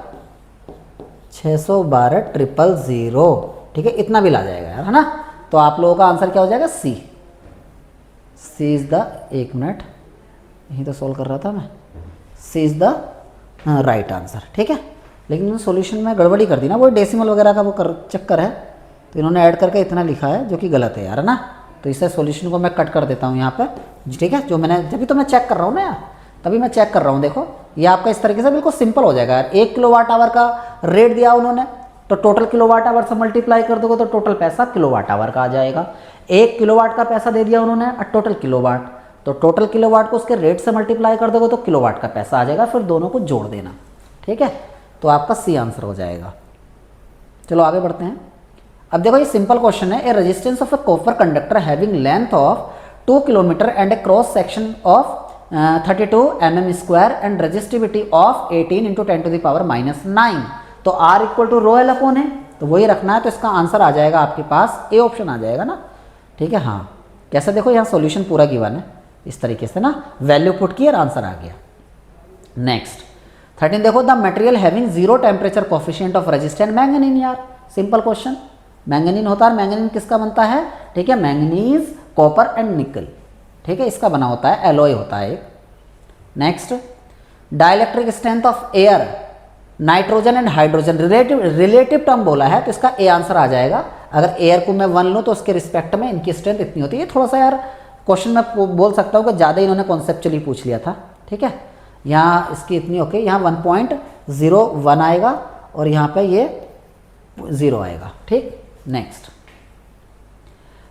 612,000। ठीक है, इतना बिल आ जाएगा यार, है ना। तो आप लोगों का आंसर क्या हो जाएगा सी इज़ द, एक मिनट यहीं तो सॉल्व कर रहा था मैं, सी इज़ द राइट आंसर। ठीक है, लेकिन सॉल्यूशन में गड़बड़ी कर दी ना, वो डेसिमल वगैरह का वो चक्कर है, तो इन्होंने ऐड करके इतना लिखा है जो कि गलत है यार, है ना। तो इससे सॉल्यूशन को मैं कट कर देता हूँ यहाँ पे, ठीक है, जो मैंने जब भी तो मैं चेक कर रहा हूँ ना यार, तभी मैं चेक कर रहा हूँ। देखो ये आपका इस तरीके से बिल्कुल सिंपल हो जाएगा यार। 1 किलोवाट आवर का रेट दिया उन्होंने, तो टोटल किलोवाट आवर से मल्टीप्लाई कर दोगे तो टोटल पैसा किलोवाट आवर का आ जाएगा। 1 किलोवाट का पैसा दे दिया उन्होंने और टोटल किलोवाट, तो टोटल किलोवाट को उसके रेट से मल्टीप्लाई कर दोगे तो किलोवाट का पैसा आ जाएगा, फिर दोनों को जोड़ देना। ठीक है, तो आपका सी आंसर हो जाएगा। चलो आगे बढ़ते हैं। अब देखो ये सिंपल क्वेश्चन है, a resistance of a copper conductor having length of 2 kilometre and a cross section of 32 mm square and resistivity of 18 × 10⁻⁹। तो R equal to rho L upon है, तो वही रखना है, तो इसका आंसर आ जाएगा आपके पास ए ऑप्शन आ जाएगा ना। ठीक है, हाँ कैसे देखो यहाँ सॉल्यूशन पूरा गिवन है इस तरीके से ना, वैल्यू पुट की और आंसर आ गया। नेक्स्ट 13 देखो, the material having 0 temperature coefficient of resistance manganese. यार सिंपल क्वेश्चन, मैंगनीज होता है, मैंगनीज किसका बनता है, ठीक है मैंगनीज कॉपर एंड निकल, ठीक है इसका बना होता है, एलॉय होता है एक। Next dielectric strength of air, nitrogen and hydrogen, relative term बोला है, तो इसका ए आंसर आ जाएगा। अगर एयर को मैं 1 लूँ तो उसके रिस्पेक्ट में इनकी स्ट्रेंथ इतनी होती है। थोड़ा सा यार क्वेश्चन में बोल सकता हूँ कि ज़्यादा इन्होंने कॉन्सेप्चुअली पूछ लिया था। ठीक है, यहाँ इसकी इतनी ओके, यहाँ 1.01 आएगा और यहाँ पे ये 0 आएगा। ठीक, next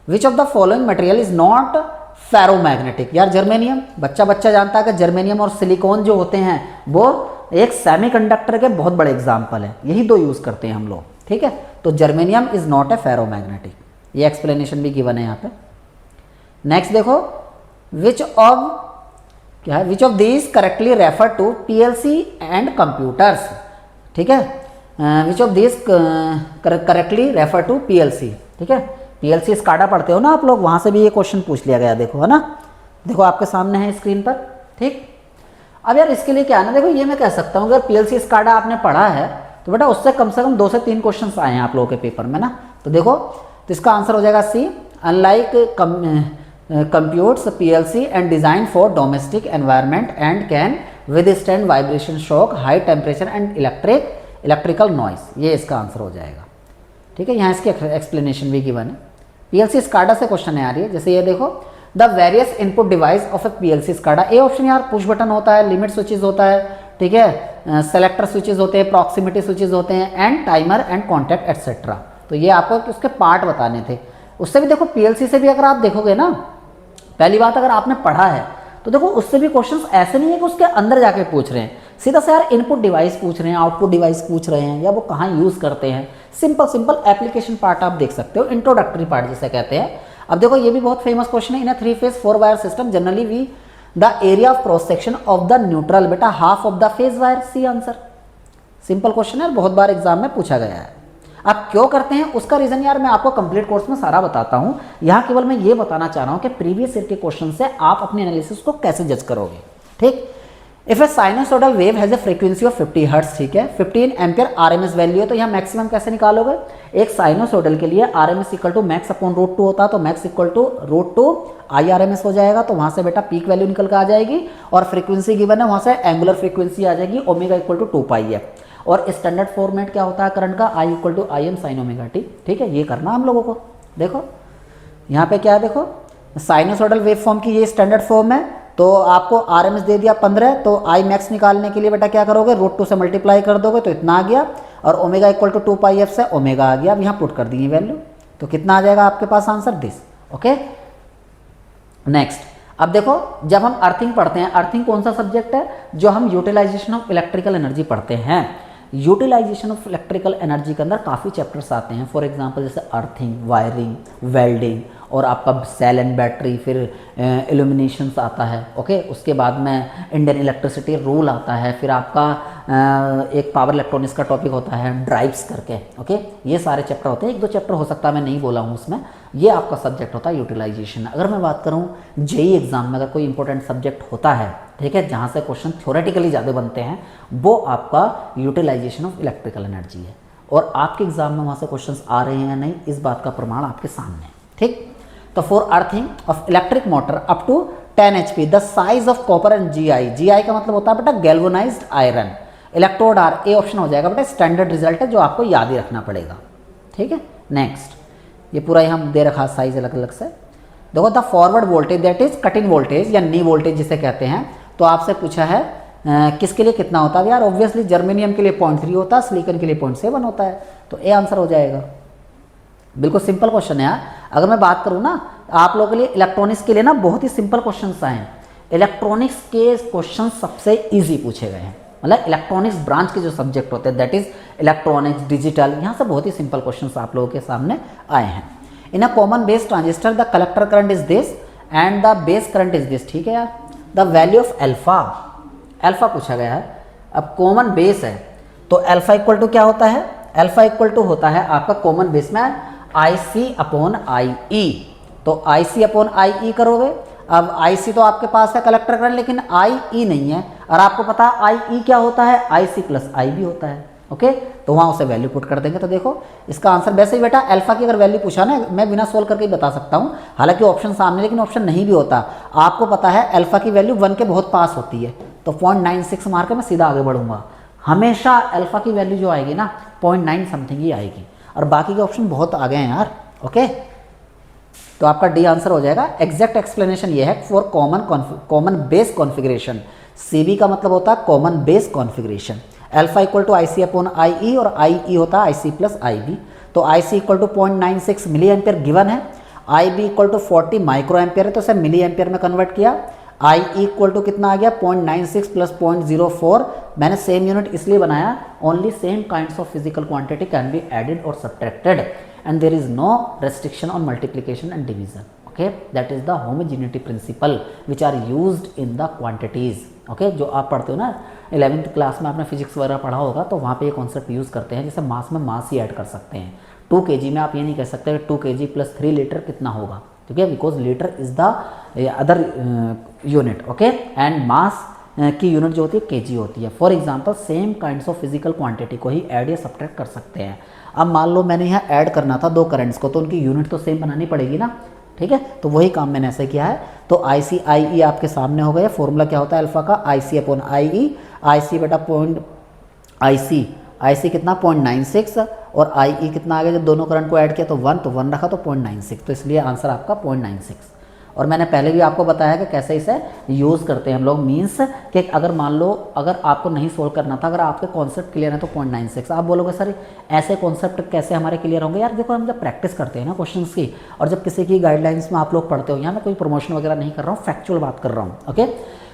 which of the following material is not ferromagnetic. यार जर्मेनियम, बच्चा जानता है कि जर्मेनियम और सिलिकॉन जो होते हैं वो एक सेमीकंडक्टर के बहुत बड़े एग्जाम्पल है, यही दो यूज करते हैं हम लोग। ठीक है, तो germanium is not a ferromagnetic, ये एक्सप्लेनेशन भी गिवन है यहाँ पे। नेक्स्ट देखो, which of these correctly refer to PLC and computers. ठीक है, which of these correctly refer to PLC. ठीक है, पीएलसी स्काडा पढ़ते हो ना आप लोग, वहाँ से भी ये क्वेश्चन पूछ लिया गया, देखो है ना, देखो आपके सामने है स्क्रीन पर। ठीक, अब यार इसके लिए क्या है ना, देखो ये मैं कह सकता हूँ अगर पीएलसी स्काडा आपने पढ़ा है तो बेटा उससे कम 2 से 3 क्वेश्चन आए हैं आप लोगों के पेपर में ना। तो देखो, तो इसका आंसर हो जाएगा C, unlike computes PLC and design for domestic environment and can withstand vibration shock, high temperature and electrical noise, ये इसका आंसर हो जाएगा। ठीक है, यहाँ इसकी एक्सप्लेनेशन भी गिवन है। पीएलसी स्काडा से क्वेश्चन है आ रही है, जैसे ये देखो, the various input device of A PLC SCADA. A option यार पुश बटन होता है, लिमिट स्विचेस होता है, ठीक है सेलेक्टर स्विचेस होते हैं, प्रॉक्सिमिटी स्विचेस होते हैं, and timer and contact etcetera. तो ये आपको उसके पार्ट बताने थे। उससे भी देखो पीएलसी से भी अगर आप देखोगे ना, पहली बात अगर आपने पढ़ा है तो देखो उससे भी क्वेश्चंस ऐसे नहीं है कि उसके अंदर जाके पूछ रहे हैं, सीधा से यार इनपुट डिवाइस पूछ रहे हैं, आउटपुट डिवाइस पूछ रहे हैं, या वो कहाँ यूज़ करते हैं। सिंपल एप्लीकेशन पार्ट आप देख सकते हो, इंट्रोडक्टरी पार्ट जिसे कहते हैं। अब देखो ये भी बहुत फेमस क्वेश्चन है, in 3 phase 4 wire system generally we the area of cross section of the neutral, बेटा half of the phase wire, C answer. Simple question है, बहुत बार एग्जाम में पूछा गया है। आप क्यों करते हैं उसका रीजन यार मैं आपको कंप्लीट कोर्स में सारा बताता हूं, यहाँ केवल मैं ये बताना चाह रहा हूं कि प्रीवियस ईयर के क्वेश्चन से आप अपने एनालिसिस को कैसे जज करोगे। ठीक, if A sinusoidal wave has a frequency of 50 hertz, ठीक है 15 एम्पियर आरएमएस वैल्यू है, तो यहाँ मैक्सिमम कैसे निकालोगे। एक साइनोसॉइडल के लिए RMS equal to max upon √2 होता है, तो मैक्स इक्वल टू √2 IRMS हो जाएगा, तो वहां से बेटा पीक वैल्यू निकल कर आ जाएगी, और फ्रीक्वेंसी गिवन है वहां से एंगुलर फ्रीक्वेंसी आ जाएगी, ओमेगा इक्वल टू 2πf। और स्टैंडर्ड फॉर्मेट क्या होता है करंट का, I equal to I M sine omega T. ठीक है, ये करना हम लोगों को। देखो यहाँ पे क्या है, देखो साइनोसॉइडल वेव फॉर्म की ये स्टैंडर्ड फॉर्म है, तो आपको RMS दे दिया 15, तो आई मैक्स निकालने के लिए बेटा क्या करोगे, √2 से मल्टीप्लाई कर दोगे तो इतना आ गया, और ओमेगा इक्वल टू 2πf से ओमेगा आ गया। अब यहाँ पुट कर दी वैल्यू, तो कितना आ जाएगा आपके पास आंसर, दिस। Okay, next. अब देखो जब हम अर्थिंग पढ़ते हैं, अर्थिंग कौन सा सब्जेक्ट है, जो हम यूटिलाइजेशन ऑफ इलेक्ट्रिकल एनर्जी पढ़ते हैं। यूटिलाइजेशन ऑफ इलेक्ट्रिकल एनर्जी के अंदर काफ़ी चैप्टर्स आते हैं। फॉर एग्जांपल जैसे अर्थिंग, वायरिंग, वेल्डिंग, और आपका सेल एंड बैटरी, फिर इल्यूमिनेशंस आता है। ओके, उसके बाद में इंडियन इलेक्ट्रिसिटी रूल आता है, फिर आपका एक पावर इलेक्ट्रॉनिक्स का टॉपिक होता है ड्राइव्स करके। ओके, ये सारे चैप्टर होते हैं, 1-2 चैप्टर हो सकता है मैं नहीं बोला हूँ उसमें, ये आपका सब्जेक्ट होता है यूटिलाइजेशन। अगर मैं बात करूँ जेई एग्जाम में अगर कोई इंपॉर्टेंट सब्जेक्ट होता है, ठीक है, जहाँ से क्वेश्चन थ्योरेटिकली ज़्यादा बनते हैं, वो आपका यूटिलाइजेशन ऑफ इलेक्ट्रिकल एनर्जी है। और आपके एग्जाम में वहाँ से क्वेश्चन आ रहे हैं या नहीं, इस बात का प्रमाण आपके सामने है। ठीक, तो for earthing of electric motor up to 10 HP the size of copper and GI का मतलब होता है बेटा galvanised iron. Electrode are, A option हो जाएगा बेटा, स्टैंडर्ड रिजल्ट है जो आपको याद ही रखना पड़ेगा। ठीक है, नेक्स्ट, ये पूरा ही हम दे रखा साइज अलग अलग से। देखो the forward voltage that is cut in voltage या नी वोल्टेज जिसे कहते हैं, तो आपसे पूछा है किसके लिए कितना होता है यार, ऑब्वियसली जर्मेनियम के लिए 0.3 होता है, सिलिकॉन के लिए 0.7 होता है, तो ए आंसर हो जाएगा। बिल्कुल सिंपल क्वेश्चन है यार। अगर मैं बात करूँ ना, आप लोगों के लिए इलेक्ट्रॉनिक्स के लिए ना बहुत ही सिंपल क्वेश्चंस आए हैं। इलेक्ट्रॉनिक्स के क्वेश्चन सबसे इजी पूछे गए हैं, मतलब इलेक्ट्रॉनिक्स ब्रांच के जो सब्जेक्ट होते हैं दैट इज इलेक्ट्रॉनिक्स, डिजिटल, यहाँ से बहुत ही सिंपल क्वेश्चंस आप लोगों के सामने आए हैं। In a common base transistor the collector current is this and the base current is this. ठीक है यार, the value of alpha, alpha पूछा गया है। अब कॉमन बेस है तो अल्फा इक्वल टू क्या होता है, अल्फा इक्वल टू होता है आपका कॉमन बेस में IC/IE, तो IC/IE करोगे। अब IC तो आपके पास है कलेक्टर करंट, लेकिन IE नहीं है, और आपको पता है IE क्या होता है, IC+IB होता है। ओके, तो वहाँ उसे वैल्यू पुट कर देंगे। तो देखो इसका आंसर वैसे ही बेटा अल्फा की अगर वैल्यू पूछा ना, मैं बिना सोल्व करके ही बता सकता हूँ, हालांकि ऑप्शन सामने, लेकिन ऑप्शन नहीं भी होता। आपको पता है अल्फा की वैल्यू 1 के बहुत पास होती है, तो 0.96 मार के मैं सीधा आगे बढ़ूंगा। हमेशा अल्फा की वैल्यू जो आएगी ना 0.9 समथिंग ही आएगी, और बाकी के ऑप्शन बहुत आगे हैं यार। ओके, तो आपका डी आंसर हो जाएगा। एग्जैक्ट एक्सप्लेनेशन ये है for common base configuration. CB का मतलब होता है common base configuration. Alpha equal to IC/IE और IE होता है IC+IB। तो IC equal to 0.96 milli ampere गिवन है, IB equal to 40 micro ampere है, तो इसे मिली एम्पियर में कन्वर्ट किया। IE इक्वल टू कितना आ गया, 0.96 प्लस 0.04। मैंने सेम यूनिट इसलिए बनाया, only same kinds of physical quantity can be added और subtracted and there is no restriction on multiplication and division. Okay, that is the homogeneity principle which are used in the quantities. Okay, जो आप पढ़ते हो ना 11th क्लास में, आपने फिजिक्स वगैरह पढ़ा होगा, तो वहाँ पे ये कॉन्सेप्ट यूज़ करते हैं। जैसे मास में मास ही ऐड कर सकते हैं। 2 kg में आप ये नहीं कह सकते 2 kg प्लस 3 लीटर कितना होगा, ठीक है, because litre is the other unit. Okay, and mass की यूनिट जो होती है kg होती है। For example same kinds of physical quantity को ही ऐड या सब्ट्रैक्ट कर सकते हैं। अब मान लो मैंने यहाँ ऐड करना था 2 करंट्स को, तो उनकी यूनिट तो सेम बनानी पड़ेगी ना, ठीक है, तो वही काम मैंने ऐसे किया है। तो IC/IE आपके सामने हो गया। फॉर्मूला क्या होता है अल्फा का, IC/IE। IC बेटा IC कितना 0.96 और IE कितना आ गया, जब दोनों करंट को ऐड किया तो 1, तो 1 रखा तो 0.96, तो इसलिए आंसर आपका 0.96। और मैंने पहले भी आपको बताया कि कैसे इसे यूज़ करते हैं हम लोग। मीन्स कि अगर मान लो अगर आपको नहीं सोल्व करना था, अगर आपके कॉन्सेप्ट क्लियर है तो 0.96। आप बोलोगे सर ऐसे कॉन्सेप्ट कैसे हमारे क्लियर होंगे? यार देखो, हम जब प्रैक्टिस करते हैं ना क्वेश्चंस की, और जब किसी की गाइडलाइंस में आप लोग पढ़ते हो, यहाँ मैं कोई प्रमोशन वगैरह नहीं कर रहा हूँ, फैक्चुअल बात कर रहा हूँ। ओके,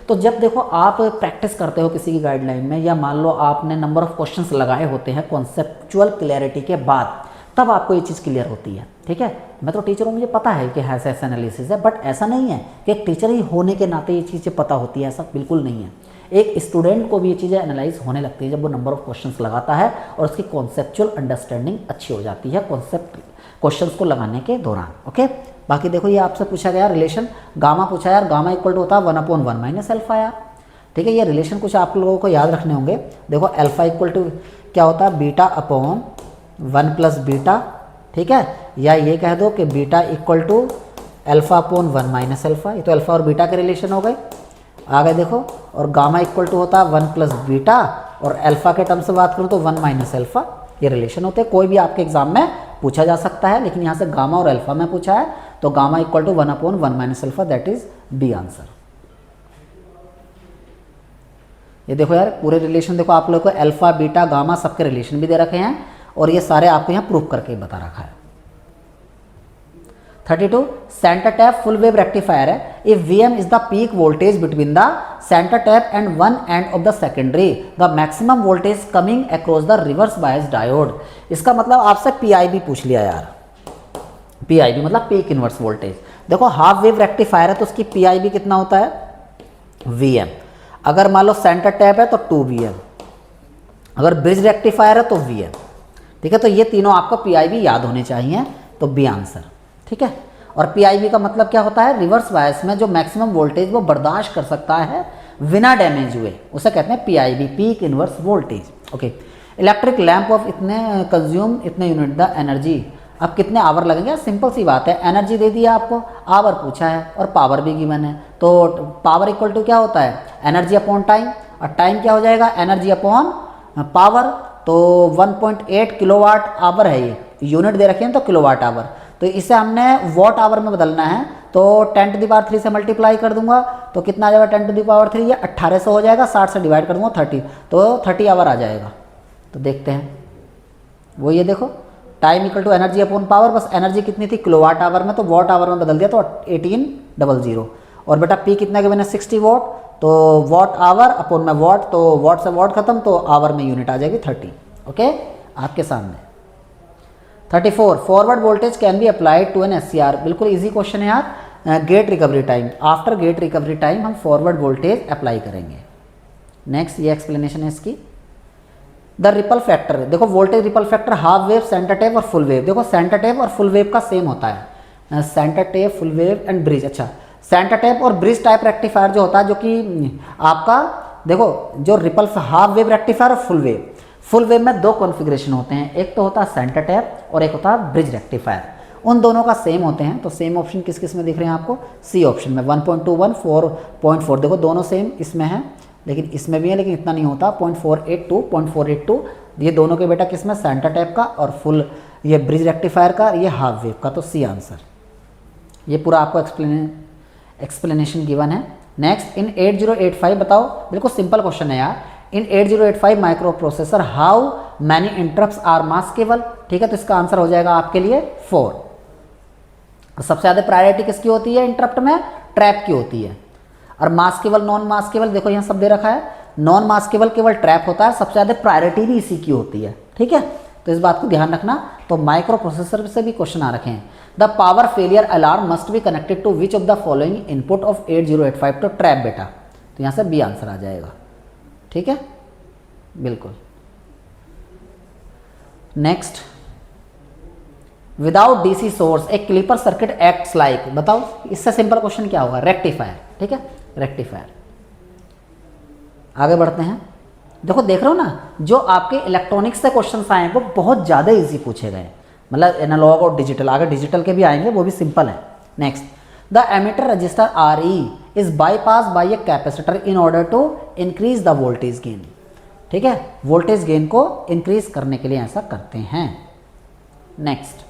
तो जब देखो आप प्रैक्टिस करते हो किसी की गाइडलाइन में, या मान लो आपने नंबर ऑफ क्वेश्चंस लगाए होते हैं कॉन्सेप्चुअल क्लैरिटी के बाद, तब आपको ये चीज़ क्लियर होती है। ठीक है, मैं तो टीचर हूँ, मुझे पता है कि ऐसा ऐसा एनालिसिस है, बट ऐसा नहीं है कि एक टीचर ही होने के नाते ये चीज़ें पता होती है, ऐसा बिल्कुल नहीं है। एक स्टूडेंट को भी ये चीज़ें एनालाइज होने लगती है जब वो नंबर ऑफ क्वेश्चंस लगाता है और उसकी कॉन्सेप्चुअल अंडरस्टैंडिंग अच्छी हो जाती है कॉन्सेप्ट क्वेश्चंस को लगाने के दौरान। ओके, बाकी देखो ये आपसे पूछा गया रिलेशन गामा पूछा यार, गामा इक्वल टू होता है 1/1 माइनस अल्फा यार। ठीक है, ये रिलेशन कुछ आप लोगों को याद रखने होंगे। देखो अल्फा इक्वल टू क्या होता है, बीटा अपॉन 1 प्लस बीटा, ठीक है, या ये कह दो कि beta equal to alpha upon 1 minus alpha. ये तो अल्फा और बीटा के रिलेशन हो गए। आगे देखो, और गामा इक्वल टू होता है 1 प्लस बीटा और अल्फा के टर्म से बात करूँ तो 1 माइनस अल्फा, ये रिलेशन होते हैं। कोई भी आपके एग्जाम में पूछा जा सकता है, लेकिन यहाँ से गामा और अल्फा में पूछा है, तो gamma equal to 1/1 minus alpha, that is B answer. ये देखो यार पूरे रिलेशन देखो, आप लोग को अल्फा बीटा गामा सबके रिलेशन भी दे रखे हैं और ये सारे आपको यहाँ प्रूफ करके बता रखा है। 32 centre tap full wave rectifier है। If Vm is the peak voltage between the centre tap and one end of the secondary, the maximum voltage coming across the reverse bias diode. इसका मतलब आपसे PIV पूछ लिया यार, PIV मतलब पीक इनवर्स वोल्टेज। देखो हाफ वेव रेक्टिफायर है तो उसकी PIV कितना होता है, Vm। अगर मान लो सेंटर टैप है तो 2Vm, अगर ब्रिज रेक्टिफायर है तो Vm। ठीक है, तो ये तीनों आपको PIV याद होने चाहिए, तो बी आंसर। ठीक है, और PIV का मतलब क्या होता है, रिवर्स बायस में जो मैक्सिमम वोल्टेज वो बर्दाश्त कर सकता है बिना डैमेज हुए, उसे कहते हैं PIV, peak inverse voltage. Okay, electric lamp of इतने कंज्यूम इतने यूनिट द एनर्जी। अब कितने आवर लगेंगे, सिंपल सी बात है, एनर्जी दे दिया आपको, आवर पूछा है और पावर भी गिवन है, तो पावर इक्वल टू क्या होता है, एनर्जी अपॉन टाइम, और टाइम क्या हो जाएगा, एनर्जी अपॉन पावर। तो 1.8 किलोवाट आवर है, ये यूनिट दे रखे हैं तो किलोवाट आवर, तो इसे हमने वॉट आवर में बदलना है, तो 10 टू द पावर 3 से मल्टीप्लाई कर दूंगा तो कितना आ जाएगा, 10 टू द पावर 3 ये 1800 हो जाएगा, 60 से डिवाइड कर दूंगा 30, तो 30 आवर आ जाएगा। तो देखते हैं, वो ये देखो time equal to energy upon power, बस एनर्जी कितनी थी किलोवाट आवर में, तो वॉट आवर में बदल दिया तो 1800, और बेटा पी कितना के मैंने 60 वॉट, तो वॉट आवर अपॉन में वॉट, तो वॉट से वॉट खत्म, तो आवर में यूनिट आ जाएगी 30। ओके, आपके सामने 34 forward voltage can be applied to an SCR। बिल्कुल इजी क्वेश्चन है यार, gate recovery time, after gate recovery time हम फॉरवर्ड वोल्टेज अप्लाई करेंगे। नेक्स्ट ये एक्सप्लेनेशन है इसकी। द रिपल फैक्टर, देखो voltage ripple factor half wave, centre tap और फुल वेव। देखो सेंटर टेप और फुल वेव का सेम होता है, centre tap full wave and bridge. अच्छा, सेंटर टेप और ब्रिज टाइप रेक्टिफायर जो होता है, जो कि आपका देखो जो रिपल हाफ वेव रेक्टिफायर और फुल वेव में दो कॉन्फ़िगरेशन होते हैं, एक तो होता है सेंटर टैप और एक होता है ब्रिज रेक्टिफायर। उन दोनों का सेम होते हैं, तो सेम ऑप्शन किस किस में दिख रहे हैं आपको, सी ऑप्शन में 1.21 4.4, देखो दोनों सेम इसमें है, लेकिन इसमें भी है लेकिन इतना नहीं होता, 0.482 ये दोनों के बेटा किस में, सेंटर टैप का, और फुल ये ब्रिज रेक्टिफायर का, ये हाफ वेव का, तो सी आंसर। ये पूरा आपको एक्सप्लेनेशन गिवन है। नेक्स्ट इन 8085 बताओ, बिल्कुल सिंपल क्वेश्चन है यार। In 8085 microprocessor how many interrupts are maskable. ठीक है, तो इसका आंसर हो जाएगा आपके लिए 4। सबसे ज़्यादा प्रायोरिटी किसकी होती है इंटरप्ट में, ट्रैप की होती है। और मास्केबल नॉन मास्केबल देखो यहाँ सब दे रखा है, नॉन मास्केबल केवल ट्रैप होता है, सबसे ज़्यादा प्रायोरिटी भी इसी की होती है। ठीक है, तो इस बात को ध्यान रखना। तो माइक्रो प्रोसेसर से भी क्वेश्चन आ रखे हैं। The power failure alarm must be connected to which of the following input of 8085, तो ट्रैप बेटा, तो यहाँ से बी आंसर आ जाएगा। ठीक है, बिल्कुल। नेक्स्ट, विदाउट डीसी सोर्स ए क्लिपर सर्किट एक्ट्स लाइक, बताओ इससे सिंपल क्वेश्चन क्या होगा, रेक्टिफायर। ठीक है, रेक्टिफायर। आगे बढ़ते हैं। देखो देख रहे हो ना, जो आपके इलेक्ट्रॉनिक्स से क्वेश्चंस आए हैं वो बहुत ज़्यादा इजी पूछे गए, मतलब एनालॉग और डिजिटल, आगे डिजिटल के भी आएंगे, वो भी सिंपल है। Next, the emitter resistor RE is bypass by a capacitor in order to increase the voltage gain. ठीक है, वोल्टेज गेन को इंक्रीज करने के लिए ऐसा करते हैं। Next,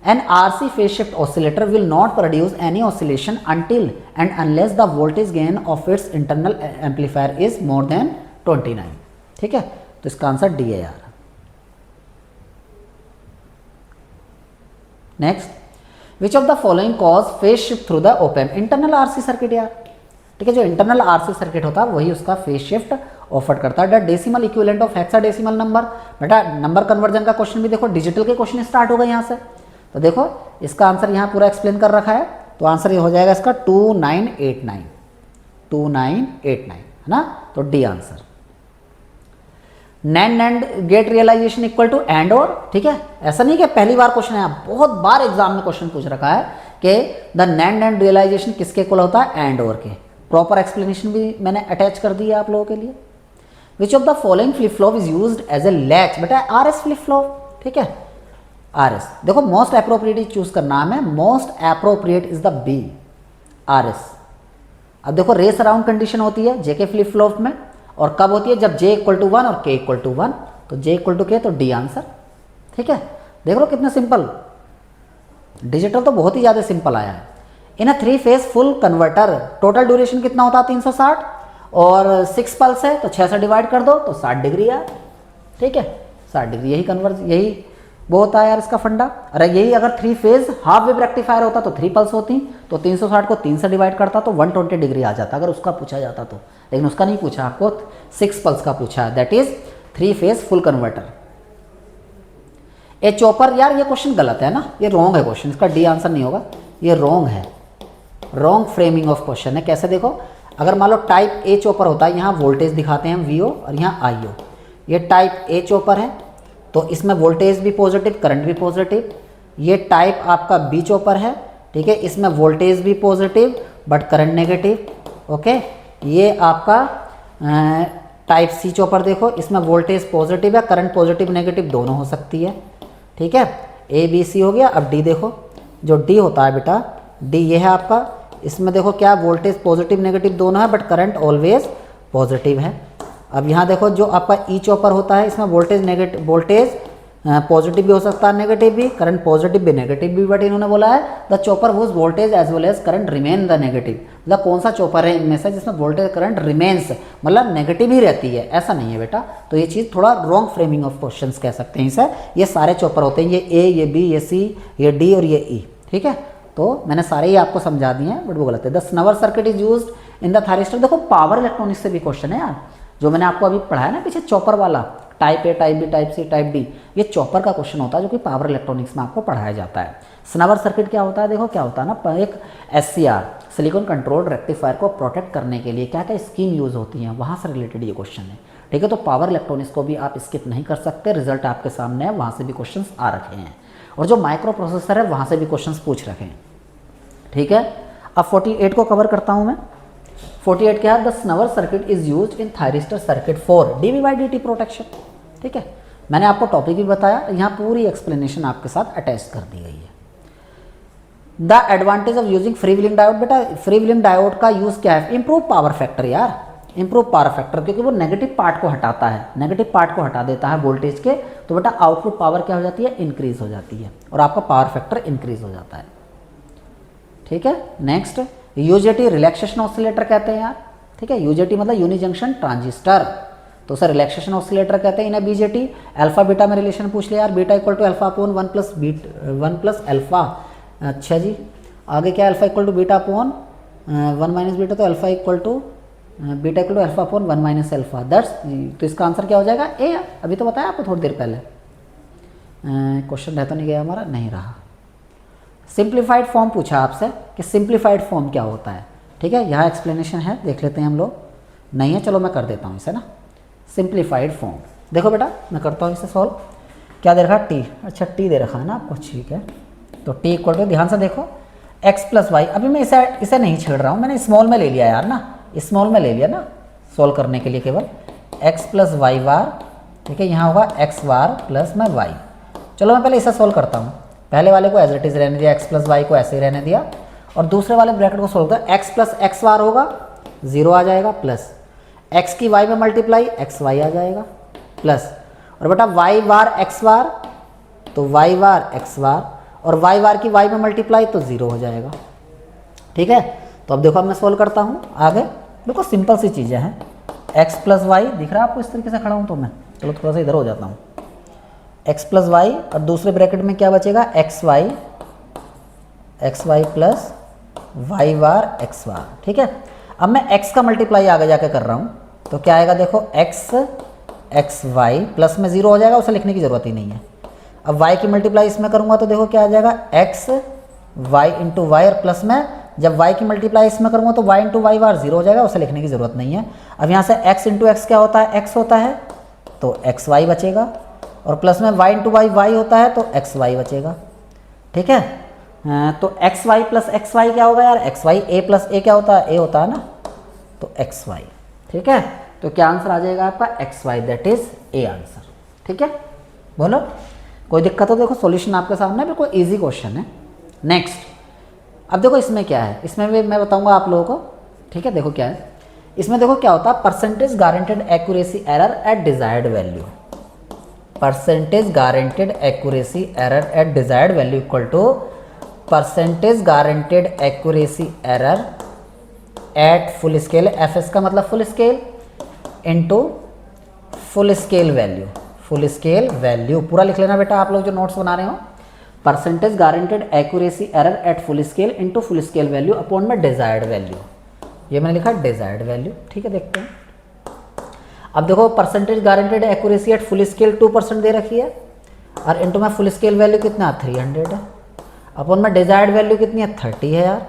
an RC phase shift oscillator will not produce any oscillation until and unless the voltage gain of its internal amplifier is more than 29। ठीक है, तो इसका आंसर डी है यार। Next, which of the following cause phase shift through the op amp, internal RC circuit यार। ठीक है, जो इंटरनल RC सर्किट होता है वही उसका फेज शिफ्ट ऑफर करता है। The decimal equivalent of hexadecimal number, बेटा नंबर कन्वर्जन का क्वेश्चन भी देखो, डिजिटल के क्वेश्चन स्टार्ट हो गए यहाँ से, तो देखो इसका आंसर यहाँ पूरा एक्सप्लेन कर रखा है, तो आंसर ये हो जाएगा इसका 2989 है ना, तो D answer. NAND gate realisation equal to AND और। ठीक है, ऐसा नहीं कि पहली बार क्वेश्चन है, बहुत बार एग्जाम में क्वेश्चन पूछ रखा है कि द नैंड रियलाइजेशन किसके इक्वल होता है, एंड और के। प्रॉपर एक्सप्लेनेशन भी मैंने अटैच कर दी है आप लोगों के लिए। Which of the following flip flop is used as a latch, बेटा RS फ्लिप फ्लॉप। ठीक है, RS देखो मोस्ट अप्रोप्रिएट चूज करना है, most appropriate is the B RS। अब देखो रेस अराउंड कंडीशन होती है JK फ्लिप फ्लॉप में, और कब होती है, जब j इक्वल टू 1 और k इक्वल टू 1, तो j इक्वल टू k तो d आंसर। ठीक है, देख लो कितना सिंपल, डिजिटल तो बहुत ही ज़्यादा सिंपल आया है। इन a 3 phase full converter total duration कितना होता है 360, और 6 पल्स है तो 6 से डिवाइड कर दो तो 60 डिग्री यार। ठीक है, 60 डिग्री, यही कन्वर्ज, यही वो होता है यार इसका फंडा। अरे यही अगर 3 फेज हाफ वेव रेक्टिफायर होता तो 3 पल्स होती, तो 360 को 3 से डिवाइड करता तो 120 डिग्री आ जाता अगर उसका पूछा जाता तो, लेकिन उसका नहीं पूछा, आपको 6 पल्स का पूछा है, that is 3 phase full converter. A chopper, यार ये क्वेश्चन गलत है ना, ये रॉन्ग है क्वेश्चन, इसका डी आंसर नहीं होगा, ये रॉन्ग है, रॉन्ग फ्रेमिंग ऑफ क्वेश्चन है। कैसे देखो, अगर मान लो टाइप ए चॉपर होता है, यहाँ वोल्टेज दिखाते हैं वीओ और यहाँ आईओ, ये टाइप ए चॉपर है तो इसमें वोल्टेज भी पॉजिटिव, करंट भी पॉजिटिव। ये टाइप आपका बी चॉपर है, ठीक है, इसमें वोल्टेज भी positive but current negative. Okay, ये आपका टाइप सी चॉपर देखो, इसमें वोल्टेज पॉजिटिव है, करंट पॉजिटिव नेगेटिव दोनों हो सकती है। ठीक है, ए बी सी हो गया। अब डी देखो, जो डी होता है बेटा, डी ये है आपका, इसमें देखो क्या वोल्टेज पॉजिटिव नेगेटिव दोनों है बट करंट ऑलवेज पॉजिटिव है। अब यहाँ देखो जो आपका ई चॉपर होता है, इसमें वोल्टेज नेगेटिव, वोल्टेज पॉजिटिव भी हो सकता है नेगेटिव भी, करंट पॉजिटिव भी नेगेटिव भी, बट इन्होंने बोला है the chopper whose voltage as well as current remain the negative. मतलब कौन सा चॉपर है इनमें से जिसमें वोल्टेज करंट रिमेन्स, मतलब नेगेटिव ही रहती है, ऐसा नहीं है बेटा। तो ये चीज़ थोड़ा रॉन्ग फ्रेमिंग ऑफ क्वेश्चंस कह सकते हैं इसे। ये सारे चॉपर होते हैं, ये ए, ये बी, ये सी, ये डी और ये ई। ठीक है, तो मैंने सारे ही आपको समझा दिए हैं, बट वो गलत है। The snubber circuit is used in the thyristor. देखो पावर इलेक्ट्रॉनिक्स से भी क्वेश्चन है यार, जो मैंने आपको अभी पढ़ाया ना पीछे, चॉपर वाला, type A, type B, type C, type D, ये चॉपर का क्वेश्चन होता है जो कि पावर इलेक्ट्रॉनिक्स में आपको पढ़ाया जाता है। स्नवर सर्किट क्या होता है, देखो क्या होता है ना, एक SCR सिलिकॉन कंट्रोल्ड रेक्टिफायर को प्रोटेक्ट करने के लिए क्या क्या स्कीम यूज होती है, वहाँ से रिलेटेड ये क्वेश्चन है। ठीक है, तो पावर इलेक्ट्रॉनिक्स को भी आप स्किप नहीं कर सकते, रिजल्ट आपके सामने है, वहाँ से भी क्वेश्चन आ रखे हैं। और जो माइक्रो प्रोसेसर है वहाँ से भी क्वेश्चन पूछ रखे हैं। ठीक है, अब 48 को कवर करता हूँ मैं। 48 क्या है, the snubber circuit is used in thyristor circuit for dV/dt protection. ठीक है, मैंने आपको टॉपिक भी बताया, यहाँ पूरी एक्सप्लेनेशन आपके साथ अटैच कर दी गई है। The advantage of using free wheeling diode, बेटा फ्री व्हीलिंग डायोड का यूज क्या है, इंप्रूव पावर फैक्टर यार, इंप्रूव पावर फैक्टर, क्योंकि वो नेगेटिव पार्ट को हटाता है, नेगेटिव पार्ट को हटा देता है वोल्टेज के, तो बेटा आउटपुट पावर क्या हो जाती है, इंक्रीज हो जाती है, और आपका पावर फैक्टर इंक्रीज हो जाता है। ठीक है, नेक्स्ट यूजेटी रिलैक्सेशन ऑसिलेटर कहते हैं यार। ठीक है, यूजेटी मतलब यूनि जंक्शन ट्रांजिस्टर, तो सर रिलैक्सेशन ऑसिलेटर कहते हैं इन्हें बीजेटी। अल्फा बीटा में रिलेशन पूछ लिया यार, beta equal to alpha upon 1 plus alpha. अच्छा जी, आगे क्या, alpha equal to beta upon 1 minus beta, तो alpha equal to beta equal to alpha upon 1 minus alpha, that's, तो इसका आंसर क्या हो जाएगा, ए। अभी तो बताया आपको थोड़ी देर पहले, क्वेश्चन रह तो नहीं गया हमारा, नहीं रहा। सिंप्लीफाइड फॉर्म पूछा आपसे कि सिंप्लीफाइड फॉर्म क्या होता है। ठीक है, यहाँ एक्सप्लेनेशन है, देख लेते हैं हम लोग, नहीं है चलो मैं कर देता हूँ इसे ना। सिंप्लीफाइड फॉर्म देखो बेटा, मैं करता हूँ इसे सॉल्व। क्या दे रखा, टी, अच्छा टी दे रखा है ना आपको, ठीक है, तो टी इक्वल टू, ध्यान से देखो, x प्लस वाई, अभी मैं इसे नहीं छेड़ रहा हूँ, मैंने स्मॉल में ले लिया यार ना, स्मॉल में ले लिया ना सॉल्व करने के लिए, केवल x प्लस वाई बार। ठीक है, यहाँ होगा x बार प्लस में y। चलो मैं पहले इसे सॉल्व करता हूँ, पहले वाले को एज इट इज रहने दिया, x प्लस वाई को ऐसे ही रहने दिया, और दूसरे वाले ब्रैकेट को सोल्व कर, x प्लस एक्स बार होगा 0 आ जाएगा, प्लस x की y में मल्टीप्लाई एक्स वाई आ जाएगा, प्लस, और बेटा y बार x बार, तो y बार x बार, और y बार की y में मल्टीप्लाई तो 0 हो जाएगा। ठीक है, तो अब देखो अब मैं सोल्व करता हूँ आगे, देखो सिंपल सी चीज़ें हैं, x प्लस वाई दिख रहा है आपको, इस तरीके से खड़ा हूँ तो मैं, चलो थोड़ा सा इधर हो जाता हूँ, x प्लस वाई, और दूसरे ब्रैकेट में क्या बचेगा, एक्स वाई प्लस वाई बार एक्स बार। ठीक है, अब मैं x का मल्टीप्लाई आगे जाके कर रहा हूँ, तो क्या आएगा देखो, एक्स वाई प्लस में 0 हो जाएगा, उसे लिखने की ज़रूरत ही नहीं है। अब y की मल्टीप्लाई इसमें करूँगा तो देखो क्या आ जाएगा, एक्स वाई इंटू वाई, और प्लस में जब y की मल्टीप्लाई इसमें करूँगा तो y इंटू वाई बार 0 हो जाएगा, उसे लिखने की ज़रूरत नहीं है। अब यहाँ से x इंटू एक्स क्या होता है, x होता है, तो एक्स वाई बचेगा, और प्लस में y इंटू वाई वाई होता है, तो एक्स वाई बचेगा। ठीक है, तो X Y plus X Y क्या होगा यार, X Y, A plus A क्या होता है, ए होता है ना, तो एक्स वाई। ठीक है, तो क्या आंसर आ जाएगा आपका, X Y, that is a answer. ठीक है, बोलो कोई दिक्कत हो, देखो सॉल्यूशन आपके सामने, बिल्कुल इजी क्वेश्चन है। नेक्स्ट, अब देखो इसमें क्या है, इसमें भी मैं बताऊंगा आप लोगों को। ठीक है, देखो क्या है, इसमें देखो क्या होता है, percentage guaranteed accuracy error at desired value, percentage guaranteed accuracy error at desired value equal to percentage guaranteed accuracy error at full scale, F S का मतलब full scale, into full scale value, full scale value पूरा लिख लेना बेटा आप लोग जो नोट्स बना रहे हो, percentage guaranteed accuracy error at full scale into full scale value upon में डिजायर्ड वैल्यू, ये मैंने लिखा डिजायर्ड वैल्यू। ठीक है, देखते हैं। अब देखो percentage guaranteed accuracy at full scale 2% दे रखी है और इनटू में फुल स्केल वैल्यू कितना 300 है, अपॉन में डिजायर्ड वैल्यू कितनी है 30 है यार,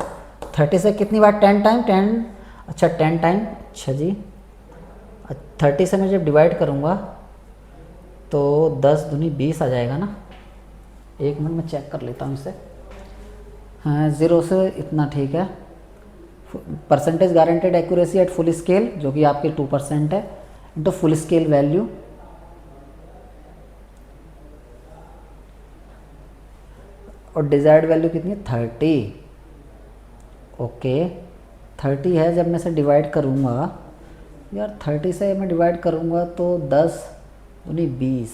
30 से कितनी बार 10 टाइम 10, अच्छा 10 टाइम, अच्छा जी 30 से मैं जब डिवाइड करूँगा तो 10 दूनी 20 आ जाएगा ना, एक मिनट में चेक कर लेता हूँ इसे, हाँ 0 से इतना ठीक है। Percentage guaranteed accuracy at full scale जो कि आपके 2% है इनटू फुल स्केल वैल्यू, और डिजायर्ड वैल्यू कितनी है 30, ओके 30 है। जब मैं इसे डिवाइड करूँगा यार 30 से मैं डिवाइड करूँगा तो 10 दूनी 20,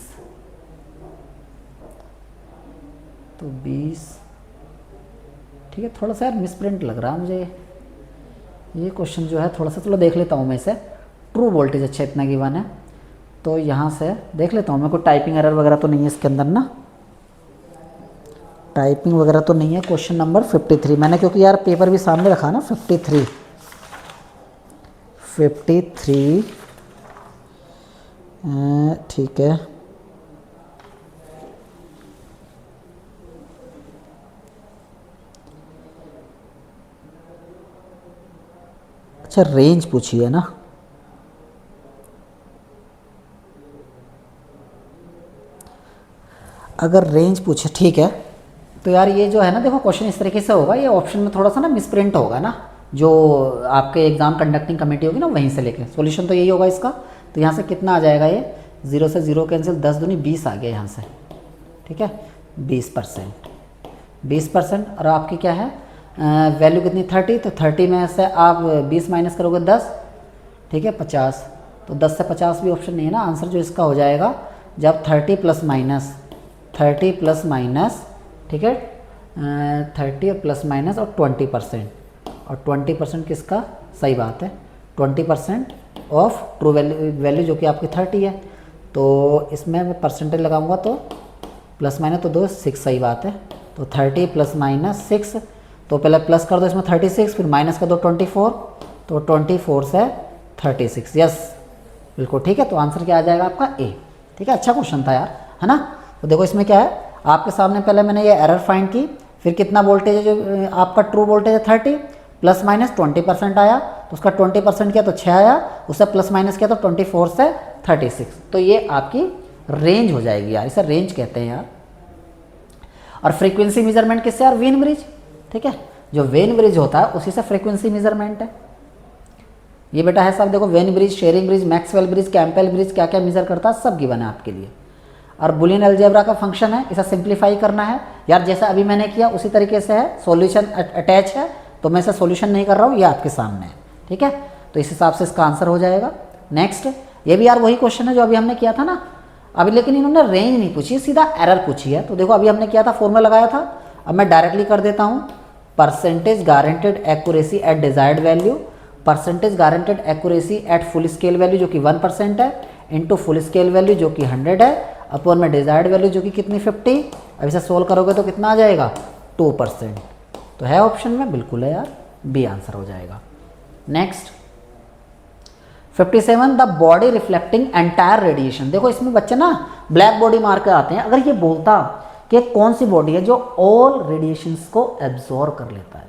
तो 20, ठीक है। थोड़ा सा यार मिसप्रिंट लग रहा है मुझे ये क्वेश्चन जो है, थोड़ा सा चलो देख लेता हूँ मैं इसे। ट्रू वोल्टेज अच्छा इतना गिवन है तो यहाँ से देख लेता हूँ मैं, कोई टाइपिंग एरर वगैरह तो नहीं है इसके अंदर ना, टाइपिंग वगैरह तो नहीं है। क्वेश्चन नंबर 53 मैंने, क्योंकि यार पेपर भी सामने रखा ना, 53 ठीक है। अच्छा रेंज पूछी है ना, अगर रेंज पूछे ठीक है तो यार ये जो है ना देखो क्वेश्चन इस तरीके से होगा, ये ऑप्शन में थोड़ा सा ना मिसप्रिंट होगा ना, जो आपके एग्जाम कंडक्टिंग कमेटी होगी ना वहीं से लेके सॉल्यूशन तो यही होगा इसका। तो यहाँ से कितना आ जाएगा, ये 0 से 0 कैंसिल, 10 दूनी 20 आ गया यहाँ से, ठीक है 20%, और आपकी क्या है वैल्यू कितनी 30, तो 30 में से आप 20 माइनस करोगे 10, ठीक है 50, तो 10 से 50 भी ऑप्शन नहीं है ना। आंसर जो इसका हो जाएगा जब 30 प्लस माइनस, ठीक है 30 और प्लस माइनस और 20%, और 20% किसका, सही बात है 20% ऑफ ट्रू वैल्यू जो कि आपकी 30 है, तो इसमें मैं परसेंटेज लगाऊंगा तो प्लस माइनस तो 2 6, सही बात है। तो 30 प्लस माइनस 6, तो पहले प्लस कर दो इसमें 36, फिर माइनस कर दो 24, तो 24 से 36, यस बिल्कुल ठीक है। तो आंसर क्या आ जाएगा आपका ए, ठीक है। अच्छा क्वेश्चन था यार, है ना। तो देखो इसमें क्या है, आपके सामने पहले मैंने ये एरर फाइंड की, फिर कितना वोल्टेज है जो आपका ट्रू वोल्टेज है 30, प्लस माइनस 20% आया, तो उसका 20% किया तो 6 आया, उससे प्लस माइनस किया तो 24 से 36, तो ये आपकी रेंज हो जाएगी यार, इसे रेंज कहते हैं यार। और फ्रीक्वेंसी मेजरमेंट किससे यार, वेन ब्रिज, ठीक है। जो वेन ब्रिज होता है उसी से फ्रीक्वेंसी मेजरमेंट है। ये बेटा है सब देखो, Wien bridge, Schering bridge, Maxwell bridge, Campbell bridge क्या क्या मेजर करता है सब गिवन है आपके लिए। और बुलियन अलजेब्रा का फंक्शन है, इसे सिंप्लीफाई करना है यार, जैसा अभी मैंने किया उसी तरीके से है, सॉल्यूशन अटैच है तो मैं इसे सॉल्यूशन नहीं कर रहा हूँ, ये आपके सामने है, ठीक है। तो इस हिसाब से इसका आंसर हो जाएगा। नेक्स्ट, ये भी यार वही क्वेश्चन है जो अभी हमने किया था ना अभी, लेकिन इन्होंने रेंज नहीं पूछी, सीधा एरर पूछी है। तो देखो अभी हमने किया था, फॉर्मूला लगाया था, अब मैं डायरेक्टली कर देता हूँ, percentage guaranteed accuracy at desired value, percentage guaranteed accuracy at full scale value जो कि 1% है, इनटू फुल स्केल वैल्यू जो कि 100 है, अपॉन में डिजायर्ड वैल्यू जो कि कितनी 50। अब इसे सोल्व करोगे तो कितना आ जाएगा 2%, तो है ऑप्शन में, बिल्कुल है यार, बी आंसर हो जाएगा। Next 57, the body reflecting entire radiation. देखो इसमें बच्चे ना ब्लैक बॉडी मार के आते हैं, अगर ये बोलता कि कौन सी बॉडी है जो ऑल रेडिएशंस को एब्जॉर्ब कर लेता है,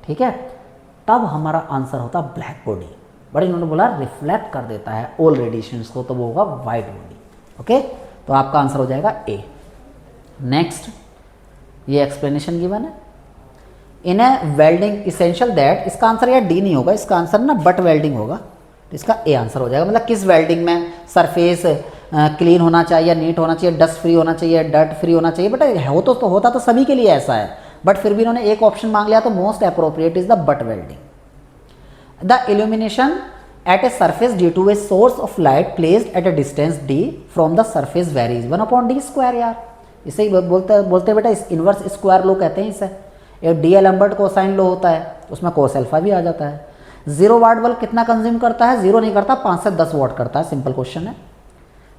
ठीक है, तब हमारा आंसर होता ब्लैक बॉडी, बट इन्होंने बोला रिफ्लेक्ट कर देता है ऑल रेडिएशंस को, तो वो होगा वाइट बॉडी, ओके। तो आपका आंसर हो जाएगा ए। नेक्स्ट, ये एक्सप्लेनेशन गिवन है, in A welding essential that, इसका आंसर यार डी नहीं होगा, इसका आंसर ना बट वेल्डिंग होगा, तो इसका ए आंसर हो जाएगा। मतलब किस वेल्डिंग में सरफेस क्लीन होना चाहिए, नीट होना चाहिए, डस्ट फ्री होना चाहिए, डर्ट फ्री होना चाहिए, बट होता तो सभी के लिए ऐसा है, बट फिर भी इन्होंने एक ऑप्शन मांग लिया, तो most appropriate is the butt welding. The illumination at a surface due to a source of light placed at a distance d from the surface varies 1/d square. यार इसे ही बोलते बेटा इस इन्वर्स स्क्वायर लो कहते हैं इसे। एक डी एलम्बर्ट कोसाइन लो होता है, उसमें कोस अल्फा भी आ जाता है। 0 वाट बल्ब कितना कंज्यूम करता है? 0 नहीं करता, 5 से 10 वाट करता है। सिंपल क्वेश्चन है।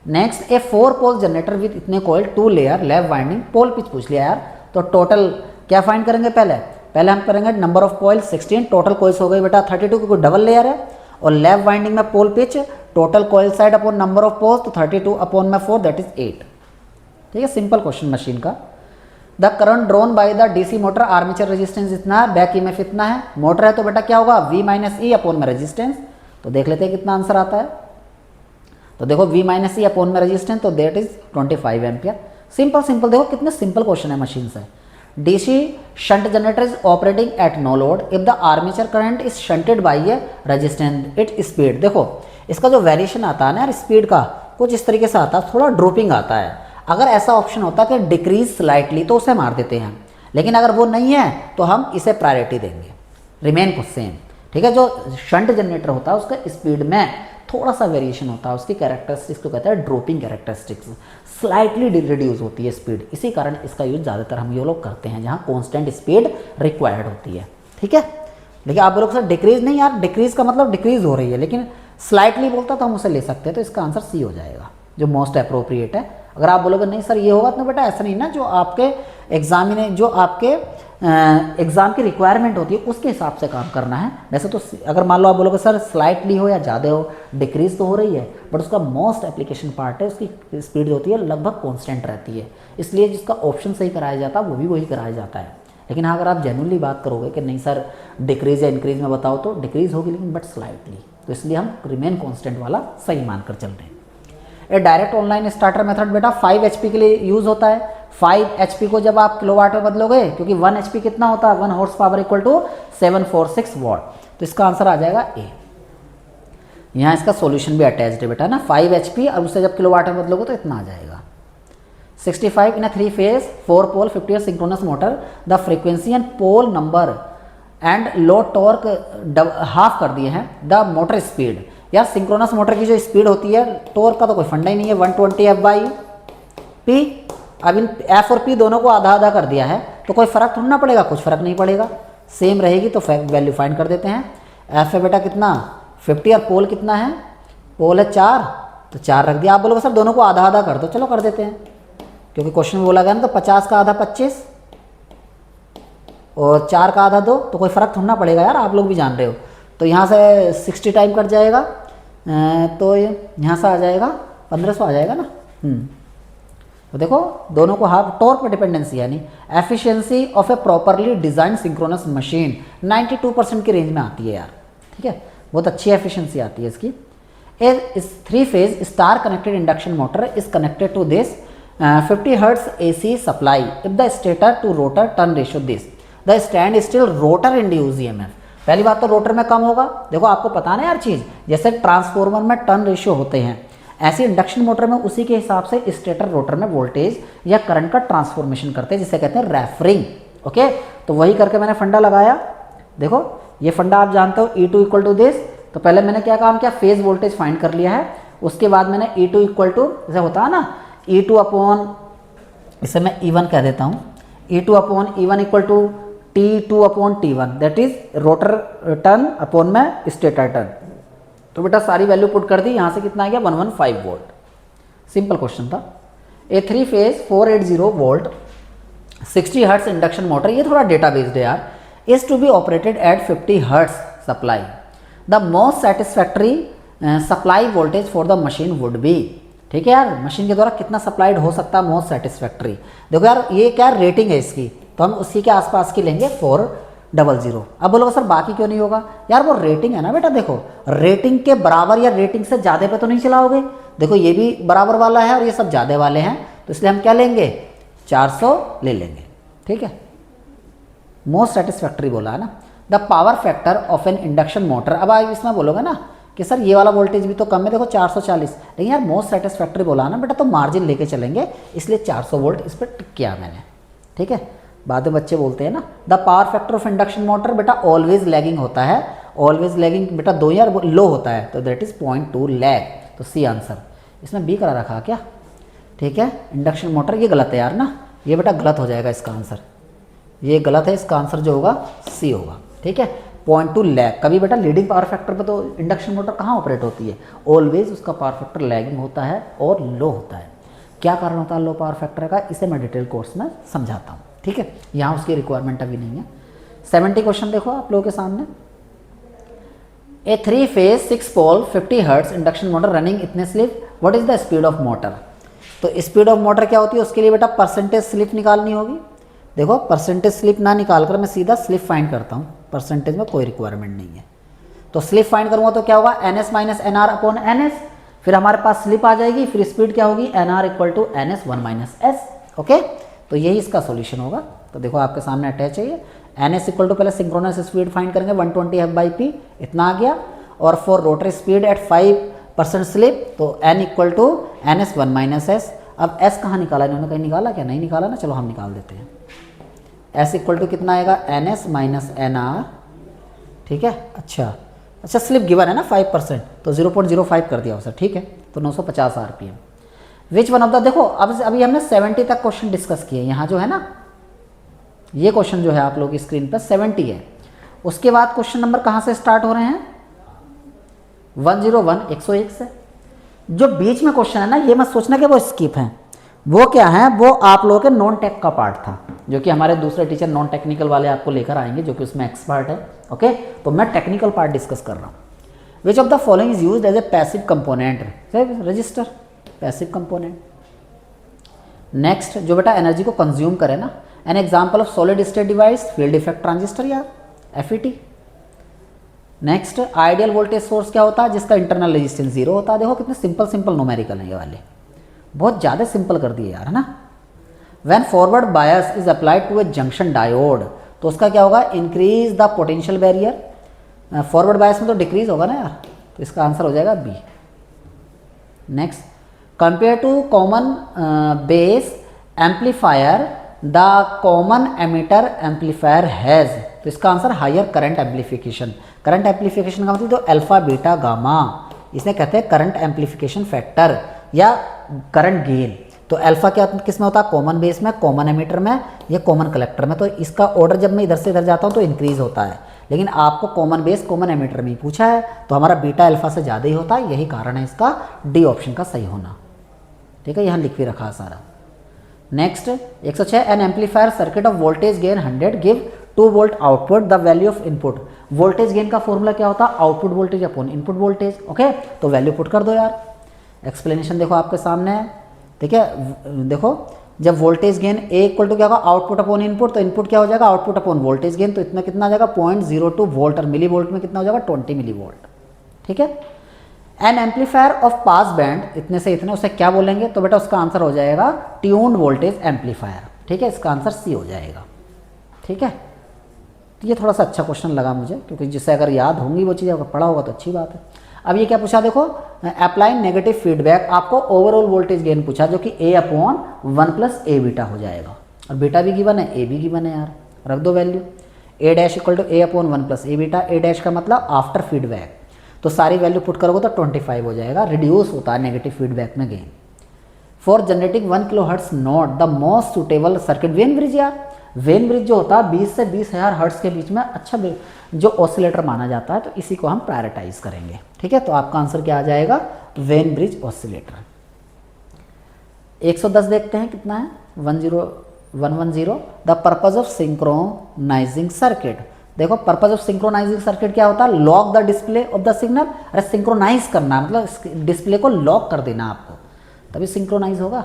Next, a 4 pole generator with इतने coil 2 layer lap winding pole pitch पूछ लिया यार। तो टोटल क्या फाइंड करेंगे? पहले हम करेंगे number of coil 16, total coils हो गई बेटा 32 क्योंकि डबल लेयर है। और लैब वाइंडिंग में pole pitch total coil side upon number of poles, तो 32 अपॉन में 4 दैट इज 8। ठीक है, सिंपल क्वेश्चन मशीन का। The current drone by the DC motor armature resistance इतना है, बैक ईएमएफ इतना है। मोटर है तो बेटा क्या होगा? V माइनस ई अपॉन में रेजिस्टेंस। तो देख लेते हैं कितना आंसर आता है। तो देखो V माइनस ई अपॉन में रेजिस्टेंस, तो दैट इज 25 एम्पियर। सिंपल देखो कितने सिंपल क्वेश्चन है मशीन से। DC shunt generator is operating at no load if the armature current is shunted by a resistance it speed. देखो इसका जो वेरिएशन आता है ना यार स्पीड का, कुछ इस तरीके से आता है, थोड़ा ड्रॉपिंग आता है। अगर ऐसा ऑप्शन होता कि डिक्रीज स्लाइटली तो उसे मार देते हैं, लेकिन अगर वो नहीं है तो हम इसे प्रायोरिटी देंगे, रिमेन को सेम। ठीक है, जो शंट जनरेटर होता है उसका स्पीड में थोड़ा सा वेरिएशन होता है, उसकी कैरेक्टरिस्टिक्स को कहते हैं ड्रॉपिंग कैरेक्टरिस्टिक्स, स्लाइटली रिड्यूस होती है स्पीड। इसी कारण इसका यूज ज़्यादातर हम ये लोग करते हैं जहाँ कॉन्स्टेंट स्पीड रिक्वायर्ड होती है। ठीक है, लेकिन आप लोग सर डिक्रीज नहीं, यार डिक्रीज का मतलब डिक्रीज हो रही है, लेकिन स्लाइटली बोलता तो हम उसे ले सकते हैं। तो इसका आंसर सी हो जाएगा, जो मोस्ट अप्रोप्रिएट है। अगर आप बोलोगे नहीं सर ये होगा, तो बेटा ऐसा नहीं ना, जो आपके एग्जाम की रिक्वायरमेंट होती है उसके हिसाब से काम करना है। वैसे तो अगर मान लो आप बोलोगे सर स्लाइटली हो या ज़्यादा हो, डिक्रीज तो हो रही है, बट उसका मोस्ट एप्लीकेशन पार्ट है, उसकी स्पीड होती है लगभग कॉन्स्टेंट रहती है, इसलिए जिसका ऑप्शन सही कराया जाता है वो भी वही कराया जाता है। लेकिन हाँ, अगर आप जेन्युइनली बात करोगे कि नहीं सर डिक्रीज या इंक्रीज में बताओ, तो डिक्रीज होगी लेकिन बट स्लाइटली, तो इसलिए हम रिमेन कॉन्स्टेंट वाला सही मानकर चल रहे हैं। ए डायरेक्ट ऑनलाइन स्टार्टर मेथड बेटा 5 HP के लिए यूज़ होता है। 5 HP को जब आप किलोवाट में बदलोगे, क्योंकि 1 HP कितना होता है? 1 horse power equal to 746 watt. तो इसका आंसर आ जाएगा ए। यहाँ इसका सॉल्यूशन भी अटैच्ड है बेटा ना, 5 HP और उससे जब किलोवाट में बदलोगे तो इतना आ जाएगा। 65 in a 3 phase 4 pole 50 synchronous motor, the frequency and pole number and low torque half कर दिए हैं। द मोटर स्पीड, यार सिंक्रोनस मोटर की जो स्पीड होती है, टॉर्क का तो कोई फंडा ही नहीं है, 120 F/P। अब इन F और P दोनों को आधा आधा कर दिया है, तो कोई फर्क थोड़ा ना पड़ेगा, कुछ फर्क नहीं पड़ेगा, सेम रहेगी। तो वैल्यू फाइंड कर देते हैं। F है बेटा कितना? 50 और पोल कितना है? पोल है 4, तो 4 रख दिया। आप बोलोगे सर दोनों को आधा आधा कर दो, चलो कर देते हैं, क्योंकि क्वेश्चन में बोला गया ना, तो 50 का आधा 25 और 4 का आधा 2, तो कोई फर्क थोड़ा ना पड़ेगा यार, आप लोग भी जान रहे हो। तो यहाँ से 60 टाइम कट जाएगा, तो यहाँ से आ जाएगा 1500 आ जाएगा ना। तो देखो दोनों को हाफ टॉर्क पे डिपेंडेंसी, यानी efficiency of A properly design synchronous machine 92% की रेंज में आती है यार। ठीक है, बहुत अच्छी एफिशिएंसी आती है इसकी। इस 3 phase star connected induction motor is connected to this 50 hertz AC supply if the stator to rotor turn ratio this the standstill rotor induce EMF। पहली बात तो रोटर में कम होगा। देखो आपको पता ना यार चीज़, जैसे ट्रांसफॉर्मर में टर्न रेशियो होते हैं, ऐसे इंडक्शन मोटर में उसी के हिसाब से स्टेटर रोटर में वोल्टेज या करंट का ट्रांसफॉर्मेशन करते हैं, जिसे कहते हैं रेफरिंग। ओके, तो वही करके मैंने फंडा लगाया। देखो ये फंडा आप जानते हो, E2 इक्वल टू दिस। तो पहले मैंने क्या काम किया, फेज वोल्टेज फाइंड कर लिया है। उसके बाद मैंने E2 इक्वल टू, जैसे होता है ना E2 अपॉन, इसे मैं E1 कह देता हूँ, E2 upon E1 equal to T2 upon T1, that is rotor turn upon में स्टेटर टर्न। तो बेटा सारी वैल्यू पुट कर दी, यहाँ से कितना आ गया 115 वोल्ट। सिंपल क्वेश्चन था। A 3 phase 480 volt 60 hertz induction motor, ये थोड़ा डेटा बेस्ड है यार, is to be operated at 50 hertz supply. The most satisfactory supply voltage for the machine would be. ठीक है यार, मशीन के द्वारा कितना सप्लाइड हो सकता है मोस्ट सेटिस्फैक्टरी। देखो यार ये क्या रेटिंग है इसकी, तो हम उसी के आसपास की लेंगे 400। अब बोलोगे सर बाकी क्यों नहीं होगा? यार वो रेटिंग है ना बेटा, देखो रेटिंग के बराबर या रेटिंग से ज़्यादा पे तो नहीं चलाओगे। देखो ये भी बराबर वाला है और ये सब ज़्यादा वाले हैं, तो इसलिए हम क्या लेंगे 400 ले लेंगे। ठीक है, मोस्ट सेटिस्फैक्टरी बोला है ना। The power factor of N induction motor, अब आप इसमें बोलोगे ना कि सर ये वाला वोल्टेज भी तो कम है, देखो 440, लेकिन यार मोस्ट सेटिस्फैक्टरी बोला ना बेटा, तो मार्जिन लेके चलेंगे, इसलिए 400 वोल्ट इस पर टिक किया मैंने। ठीक है, बाद में बच्चे बोलते हैं ना the power factor of induction motor बेटा ऑलवेज लैगिंग होता है, ऑलवेज लैगिंग बेटा 2 यार लो होता है, तो दैट इज़ 0.2 लैग, तो सी आंसर। इसमें बी करा रखा क्या, ठीक है। इंडक्शन मोटर ये गलत है यार ना, ये बेटा गलत हो जाएगा इसका आंसर, ये गलत है, इसका आंसर जो होगा सी होगा, ठीक है। 0.2 लैग, कभी बेटा लीडिंग पावर फैक्टर पे तो इंडक्शन मोटर कहाँ ऑपरेट होती है, ऑलवेज उसका पावर फैक्टर लैगिंग होता है और लो होता है। क्या कारण होता है लो पावर फैक्टर का, इसे मैं डिटेल कोर्स में समझाता हूँ, ठीक है। यहाँ उसकी रिक्वायरमेंट अभी नहीं है। 70 क्वेश्चन देखो आप लोगों के सामने। ए 3 फेज 6 पोल 50 हर्ट्ज इंडक्शन मोटर रनिंग इतने slip, what is the speed of motor. तो स्पीड ऑफ मोटर क्या होती है, उसके लिए बेटा परसेंटेज स्लिप निकालनी होगी। देखो परसेंटेज स्लिप ना निकाल कर मैं सीधा स्लिप फाइंड करता हूँ, परसेंटेज में कोई रिक्वायरमेंट नहीं है। तो स्लिप फाइंड करूँगा तो क्या होगा, NS minus NR upon NS, फिर हमारे पास स्लिप आ जाएगी, फिर स्पीड क्या होगी NR equal to NS 1 minus S, okay. तो यही इसका सॉल्यूशन होगा। तो देखो आपके सामने अटैच है ये, NS इक्वल टू पहले सिंक्रोनस स्पीड फाइंड करेंगे 120 F/P, इतना आ गया, और for rotary speed at 5% slip तो N equal to NS 1 minus S। अब S कहाँ निकाला, इन्होंने कहीं निकाला क्या, नहीं निकाला ना, चलो हम निकाल देते हैं। S इक्वल टू कितना आएगा NS माइनस NR, ठीक है। अच्छा स्लिप गिवन है ना 5%, तो 0.05 कर दिया उसे, ठीक है। तो 950 RPM। Which one of the, देखो अब अभी हमने 70 तक क्वेश्चन डिस्कस किए, यहाँ जो है ना ये क्वेश्चन जो है आप लोगों की स्क्रीन पर 70 है। उसके बाद क्वेश्चन नंबर कहाँ से स्टार्ट हो रहे हैं, 101 101 से। जो बीच में क्वेश्चन है ना, ये मत सोचना कि वो स्किप हैं, वो क्या है, वो आप लोगों के नॉन टेक का पार्ट था, जो कि हमारे दूसरे टीचर नॉन टेक्निकल वाले आपको लेकर आएंगे, जो कि उसमें एक्सपर्ट है, ओके। तो मैं टेक्निकल पार्ट डिस्कस कर रहा हूँ। Which of the following is used as a passive component, resistor passive component. Next जो बेटा एनर्जी को कंज्यूम करे ना, an example of solid state device, field effect transistor या FET। Next ideal voltage source क्या होता है, जिसका इंटरनल रेजिस्टेंस 0 होता है। देखो कितने सिंपल न्यूमेरिकल है ये वाले, बहुत ज़्यादा सिंपल कर दिए यार, है ना। When forward bias is applied to a junction diode, तो उसका क्या होगा, increase the potential barrier. Forward bias में तो डिक्रीज होगा ना यार, तो इसका आंसर हो जाएगा B। Next compare to common base amplifier the common emitter amplifier has, तो इसका answer higher current amplification. Current amplification का मतलब तो अल्फा बीटा गामा, इसे कहते हैं करंट एम्पलीफिकेशन फैक्टर या करंट गेन। तो अल्फा क्या किस में होता है, कॉमन बेस में, कॉमन एमिटर में, या कॉमन कलेक्टर में। तो इसका ऑर्डर जब मैं इधर से इधर जाता हूँ तो इंक्रीज होता है, लेकिन आपको कॉमन बेस कॉमन एमिटर में ही पूछा है, तो हमारा बीटा अल्फा से ज़्यादा ही होता है, यही कारण है इसका D ऑप्शन का सही होना, ठीक है। यहाँ लिख भी रखा है सारा। Next 106 N amplifier circuit of voltage gain 100 give 2 volt output, the value of input. Voltage gain का फॉर्मूला क्या होता है, output voltage upon input voltage, okay. तो वैल्यू पुट कर दो यार। एक्सप्लेनेशन देखो आपके सामने है, ठीक है। देखो जब voltage gain A equal to क्या होगा, आउटपुट अपॉन इनपुट, तो इनपुट क्या हो जाएगा, आउटपुट अपॉन वोल्टेज गेन, तो इतना कितना आ जाएगा 0.02 वोल्ट, और मिली वोल्ट में कितना हो जाएगा 20 मिली वोल्ट, ठीक है। N amplifier of pass band इतने से इतने, उसे क्या बोलेंगे, तो बेटा उसका आंसर हो जाएगा ट्यून्ड वोल्टेज एम्पलीफायर, ठीक है। इसका आंसर C हो जाएगा, ठीक है। तो ये थोड़ा सा अच्छा क्वेश्चन लगा मुझे, क्योंकि जिससे अगर याद होंगी वो चीज़, अगर पढ़ा होगा तो अच्छी बात है। अब ये क्या पूछा, देखो अप्लाई नेगेटिव फीडबैक, आपको ओवरऑल वोल्टेज गेन पूछा, जो कि A/1 प्लस A बीटा हो जाएगा, और बीटा भी गिवन है, A भी गिवन है यार, रख दो value. A' equal to A/1 plus A beta, A' का मतलब आफ्टर फीडबैक, तो सारी वैल्यू पुट करोगे तो 25 हो जाएगा। रिड्यूस होता है नेगेटिव फीडबैक में gain. For generating 1 kHz note the most suitable circuit, Wien bridge यार, वेन ब्रिज जो होता है 20 से 20,000 हर्ट्ज के बीच में अच्छा जो ऑसिलेटर माना जाता है, तो इसी को हम प्रायोरिटाइज करेंगे, ठीक है। तो आपका आंसर क्या आ जाएगा, वेन ब्रिज ऑसिलेटर। 110 देखते हैं कितना है, 110 the purpose of synchronising circuit. देखो पर्पज ऑफ सिंक्रोनाइजिंग सर्किट क्या होता है, lock the display of the signal. अरे सिंक्रोनाइज करना मतलब डिस्प्ले को लॉक कर देना आपको, तभी सिंक्रोनाइज होगा।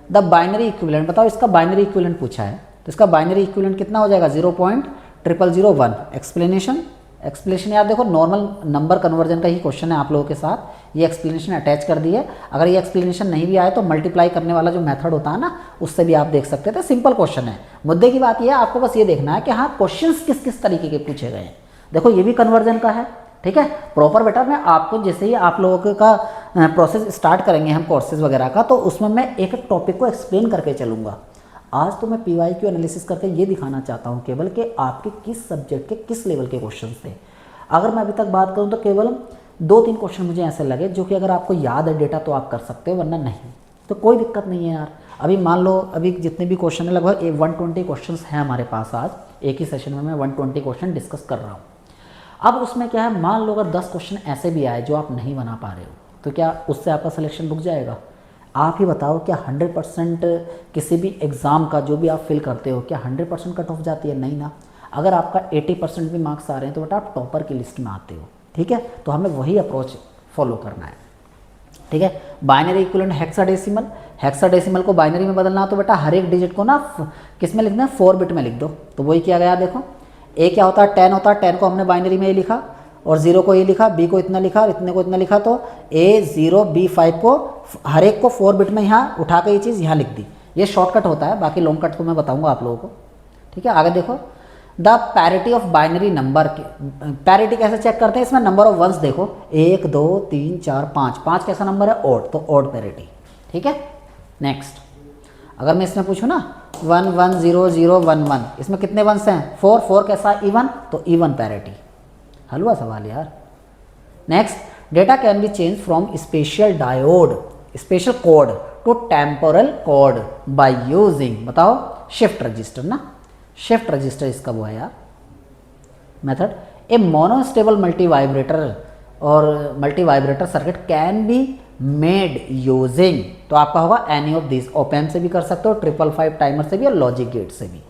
द बाइनरी इक्विवेलेंट, बताओ इसका बाइनरी इक्विवेलेंट पूछा है, तो इसका बाइनरी इक्विवेलेंट कितना हो जाएगा 0.0001। एक्सप्लेनेशन यार देखो नॉर्मल नंबर कन्वर्जन का ही क्वेश्चन है आप लोगों के साथ, ये एक्सप्लेनेशन अटैच कर दी है। अगर ये एक्सप्लेनेशन नहीं भी आए तो मल्टीप्लाई करने वाला जो मेथड होता है ना, उससे भी आप देख सकते थे। सिंपल क्वेश्चन है, मुद्दे की बात ये है आपको बस ये देखना है कि हाँ क्वेश्चंस किस किस तरीके के पूछे गए हैं। देखो ये भी कन्वर्जन का है, ठीक है। प्रॉपर बेटा मैं आपको जैसे ही आप लोगों का प्रोसेस स्टार्ट करेंगे हम कोर्सेज वगैरह का, तो उसमें मैं एक एक टॉपिक को एक्सप्लेन करके चलूँगा। आज तो मैं PYQ एनालिसिस करके ये दिखाना चाहता हूँ केवल कि आपके किस सब्जेक्ट के किस लेवल के क्वेश्चन थे। अगर मैं अभी तक बात करूँ तो केवल 2-3 क्वेश्चन मुझे ऐसे लगे जो कि अगर आपको याद है डेटा तो आप कर सकते हो, वरना नहीं। तो कोई दिक्कत नहीं है यार। अभी मान लो अभी जितने भी क्वेश्चन है लगभग 120 क्वेश्चन हैं हमारे पास आज, एक ही सेशन में मैं 120 क्वेश्चन डिस्कस कर रहा हूँ। अब उसमें क्या है, मान लो अगर 10 क्वेश्चन ऐसे भी आए जो आप नहीं बना पा रहे हो, तो क्या उससे आपका सिलेक्शन रुक जाएगा? आप ही बताओ, क्या 100% किसी भी एग्ज़ाम का जो भी आप फिल करते हो क्या 100% कट ऑफ जाती है? नहीं ना। अगर आपका 80% भी मार्क्स आ रहे हैं तो बेटा आप टॉपर की लिस्ट में आते हो, ठीक है। तो हमें वही अप्रोच फॉलो करना है, ठीक है। बाइनरी इक्विवेलेंट हेक्साडेसिमल, हेक्साडेसिमल को बाइनरी में बदलना हो तो बेटा हर एक डिजिट को ना किस में लिखना है, 4 बिट में लिख दो। तो वही किया गया, देखो ए क्या होता है 10 होता है, 10 को हमने बाइनरी में ये लिखा और 0 को ये लिखा, बी को इतना लिखा और इतने को इतना लिखा, तो A0 B5 को हर एक को 4 बिट में यहाँ उठा के ये चीज़ यहाँ लिख दी। ये शॉर्टकट होता है, बाकी लॉन्ग कट को मैं बताऊँगा आप लोगों को, ठीक है। आगे देखो, the parity of binary number के, पैरिटी कैसे चेक करते हैं, इसमें नंबर ऑफ वंस देखो 1 2 3 4 5, 5 कैसा नंबर है, ऑड, तो ऑड पैरिटी, ठीक है। नेक्स्ट अगर मैं इसमें पूछूँ ना 1 1 0 0 1 1, इसमें कितने वंस हैं, 4 4 कैसा इवन, तो इवन पैरिटी। हलवा सवाल यार। Next, data can be change from special diode special code to temporal code by using, बताओ शिफ्ट रजिस्टर ना, शिफ्ट रजिस्टर इसका वो है यार method. A monostable multivibrator और multivibrator circuit can be made using, तो आपका होगा एनी ऑफ दिस, ओपैम्प से भी कर सकते हो, 555 टाइमर से भी और लॉजिक गेट से भी।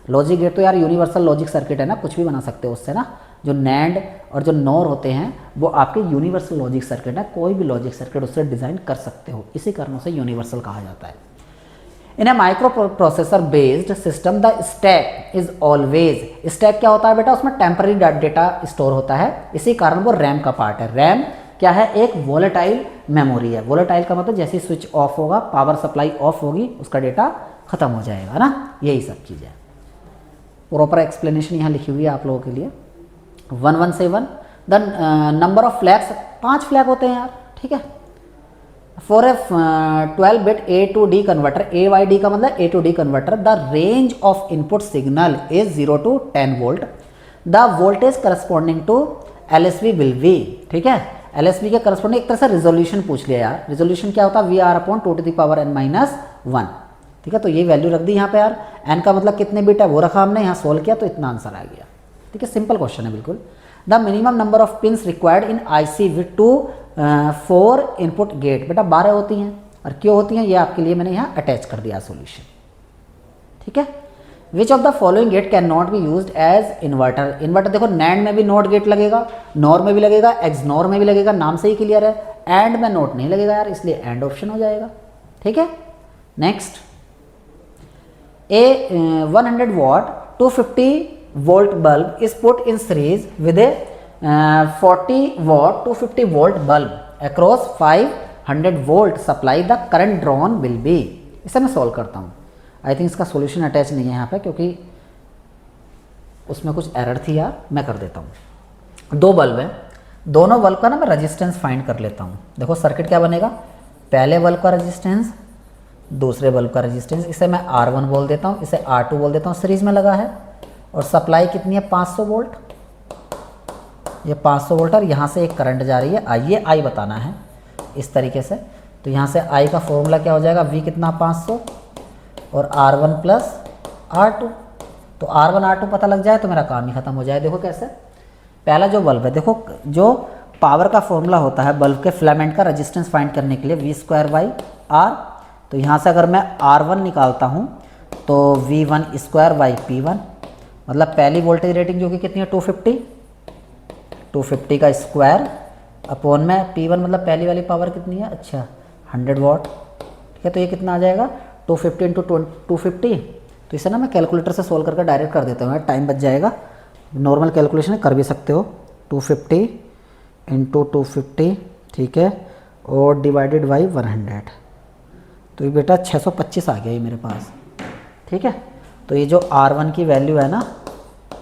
लॉजिक गेट तो यार यूनिवर्सल लॉजिक सर्किट है ना, कुछ भी बना सकते हो उससे ना। जो नैंड और जो नॉर होते हैं वो आपके यूनिवर्सल लॉजिक सर्किट है, कोई भी लॉजिक सर्किट उससे डिज़ाइन कर सकते हो, इसी कारण से यूनिवर्सल कहा जाता है। In a microprocessor based system the stack is always, stack क्या होता है बेटा, उसमें टेम्पररी डेटा स्टोर होता है, इसी कारण वो रैम का पार्ट है। रैम क्या है, एक वोलेटाइल मेमोरी है। वोलेटाइल का मतलब जैसे स्विच ऑफ होगा, पावर सप्लाई ऑफ होगी, उसका डेटा खत्म हो जाएगा ना, यही सब चीज़ है। प्रॉपर एक्सप्लेनेशन यहाँ लिखी हुई है आप लोगों के लिए। 117 the number of flags, 5 flag होते हैं यार, ठीक है। For a 12 bit A to D converter, AYD का मतलब A to D converter, the range of input signal is 0 to 10 volt, the voltage corresponding to LSB will be, ठीक है। LSB के करस्पॉन्डिंग एक तरह से रिजोल्यूशन पूछ लिया यार। रिजोल्यूशन क्या होता है, VR/2n-1, ठीक है। तो ये वैल्यू रख दी यहाँ पे यार। n का मतलब कितने बिट है वो रखा हमने, यहाँ सोल्व किया तो इतना आंसर आ गया, ठीक है। सिंपल क्वेश्चन है बिल्कुल। The minimum number of pins required in IC with 4 input gate, बेटा 12 होती हैं। और क्यों होती हैं ये आपके लिए मैंने यहाँ अटैच कर दिया सॉल्यूशन, ठीक है। Which of the following gate can not be used as inverter, inverter देखो नैंड में भी नॉट गेट लगेगा, नॉर में भी लगेगा, एक्सनॉर में भी लगेगा, नाम से ही क्लियर है। एंड में नॉट नहीं लगेगा यार, इसलिए एंड ऑप्शन हो जाएगा, ठीक है। Next, A 100 what 250 volt bulb is put in series with A 40 what 250 volt bulb across 500 volt supply, the current drawn will be. इसे मैं सॉल्व करता हूँ। आई थिंक इसका सॉल्यूशन अटैच नहीं है यहाँ पे क्योंकि उसमें कुछ एरर थी यार, मैं कर देता हूँ। 2 बल्ब हैं, दोनों बल्ब का ना मैं रजिस्टेंस फाइंड कर लेता हूँ। देखो सर्किट क्या बनेगा, पहले बल्ब का रजिस्टेंस, दूसरे बल्ब का रजिस्टेंस, इसे मैं R1 बोल देता हूँ, इसे R2 बोल देता हूँ, सीरीज में लगा है। और सप्लाई कितनी है 500 वोल्ट, ये 500 वोल्ट और यहाँ से एक करंट जा रही है I, ये I बताना है इस तरीके से। तो यहाँ से I का फॉर्मूला क्या हो जाएगा, V कितना 500 और R1 प्लस R2। तो R1 R2 पता लग जाए तो मेरा काम ही खत्म हो जाए। देखो कैसे, पहला जो बल्ब है, देखो जो पावर का फॉर्मूला होता है बल्ब के फिलामेंट का रेजिस्टेंस फाइंड करने के लिए V²/R। तो यहाँ से अगर मैं R1 निकालता हूँ तो V1² मतलब पहली वोल्टेज रेटिंग जो कि कितनी है 250 का स्क्वायर अपॉन में P1 मतलब पहली वाली पावर कितनी है, अच्छा 100 वॉट, ठीक है। तो ये कितना आ जाएगा 250 इंटू 250। तो इसे ना मैं कैलकुलेटर से सोल्व करके डायरेक्ट कर देता हूँ, टाइम बच जाएगा। नॉर्मल कैलकुलेशन कर भी सकते हो, 250 इंटू 250, ठीक है, और डिवाइडेड बाई 100। तो ये बेटा 625 आ गया ये मेरे पास, ठीक है। तो ये जो R1 की वैल्यू है ना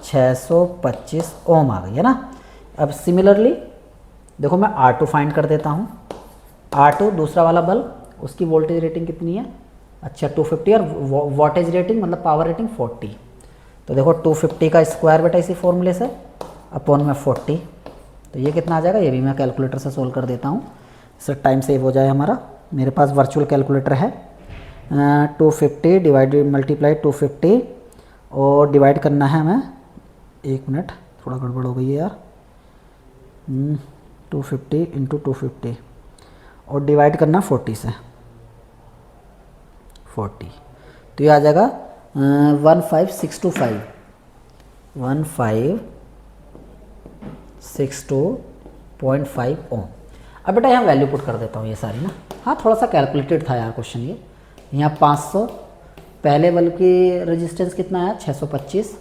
625 ओम आ गई है ना। अब सिमिलरली देखो मैं R2 फाइंड कर देता हूँ। R2 दूसरा वाला बल्ब, उसकी वोल्टेज रेटिंग कितनी है, अच्छा 250 और वोल्टेज रेटिंग मतलब पावर रेटिंग 40। तो देखो 250 का स्क्वायर बेटा इसी फॉर्मूले से अपॉन में 40, तो ये कितना आ जाएगा, ये भी मैं कैलकुलेटर से सोल्व कर देता हूँ, इससे टाइम सेव हो जाए हमारा। मेरे पास वर्चुअल कैलकुलेटर है। 250 डिवाइडेड मल्टीप्लाई 250 और डिवाइड करना है हमें, 1 मिनट थोड़ा गड़बड़ हो गई है यार। 250 इंटू 250 और डिवाइड करना 40 से, 40, तो ये आ जाएगा 15625, 15625 ओम। अब बेटा यहाँ वैल्यू पुट कर देता हूँ ये सारी ना। हाँ थोड़ा सा कैलकुलेटेड था यार क्वेश्चन ये। यहाँ 500, पहले वाले की रेजिस्टेंस कितना है 625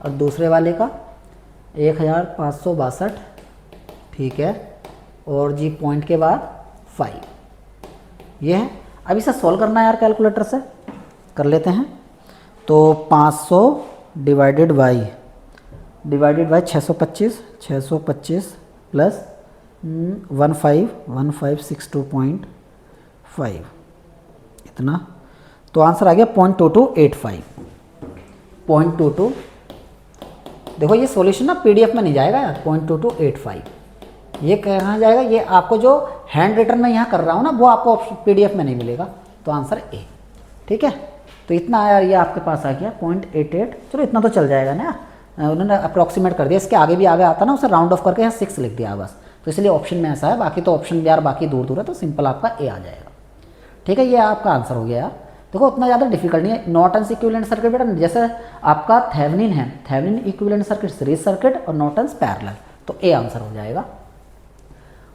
और दूसरे वाले का 1562, ठीक है, और जी पॉइंट के बाद 5, ये है। अब इसे सॉल्व करना है यार कैलकुलेटर से, कर लेते हैं। तो 500 डिवाइडेड बाई 625 प्लस 1562.5 इतना, तो आंसर आ गया 0.2285, 0.22। देखो ये सॉल्यूशन ना पीडीएफ में नहीं जाएगा यार, 0.2285 ये कहाँ जाएगा, ये आपको जो हैंड रिटन में यहाँ कर रहा हूँ ना वो आपको पीडीएफ में नहीं मिलेगा, तो आंसर ए, ठीक है। तो इतना आया ये आपके पास आ गया 0.88, चलो इतना तो चल जाएगा ना, उन्होंने अप्रॉक्सीमेट कर दिया। इसके आगे भी आगे आता ना उसे राउंड ऑफ करके यहाँ 6 लिख दिया बस, तो इसलिए ऑप्शन में ऐसा है। बाकी तो ऑप्शन यार बाकी दूर दूर है, तो सिंपल आपका ए आ जाएगा, ठीक है। ये आपका आंसर हो गया यार। देखो उतना ज़्यादा डिफिकल्ट नहीं है। नॉर्टन्स इक्विवेलेंट सर्किट बेटा जैसे आपका थेवेनिन है, Thevenin equivalent circuit series circuit और नॉर्टन्स पैरेलल, तो ए आंसर हो जाएगा।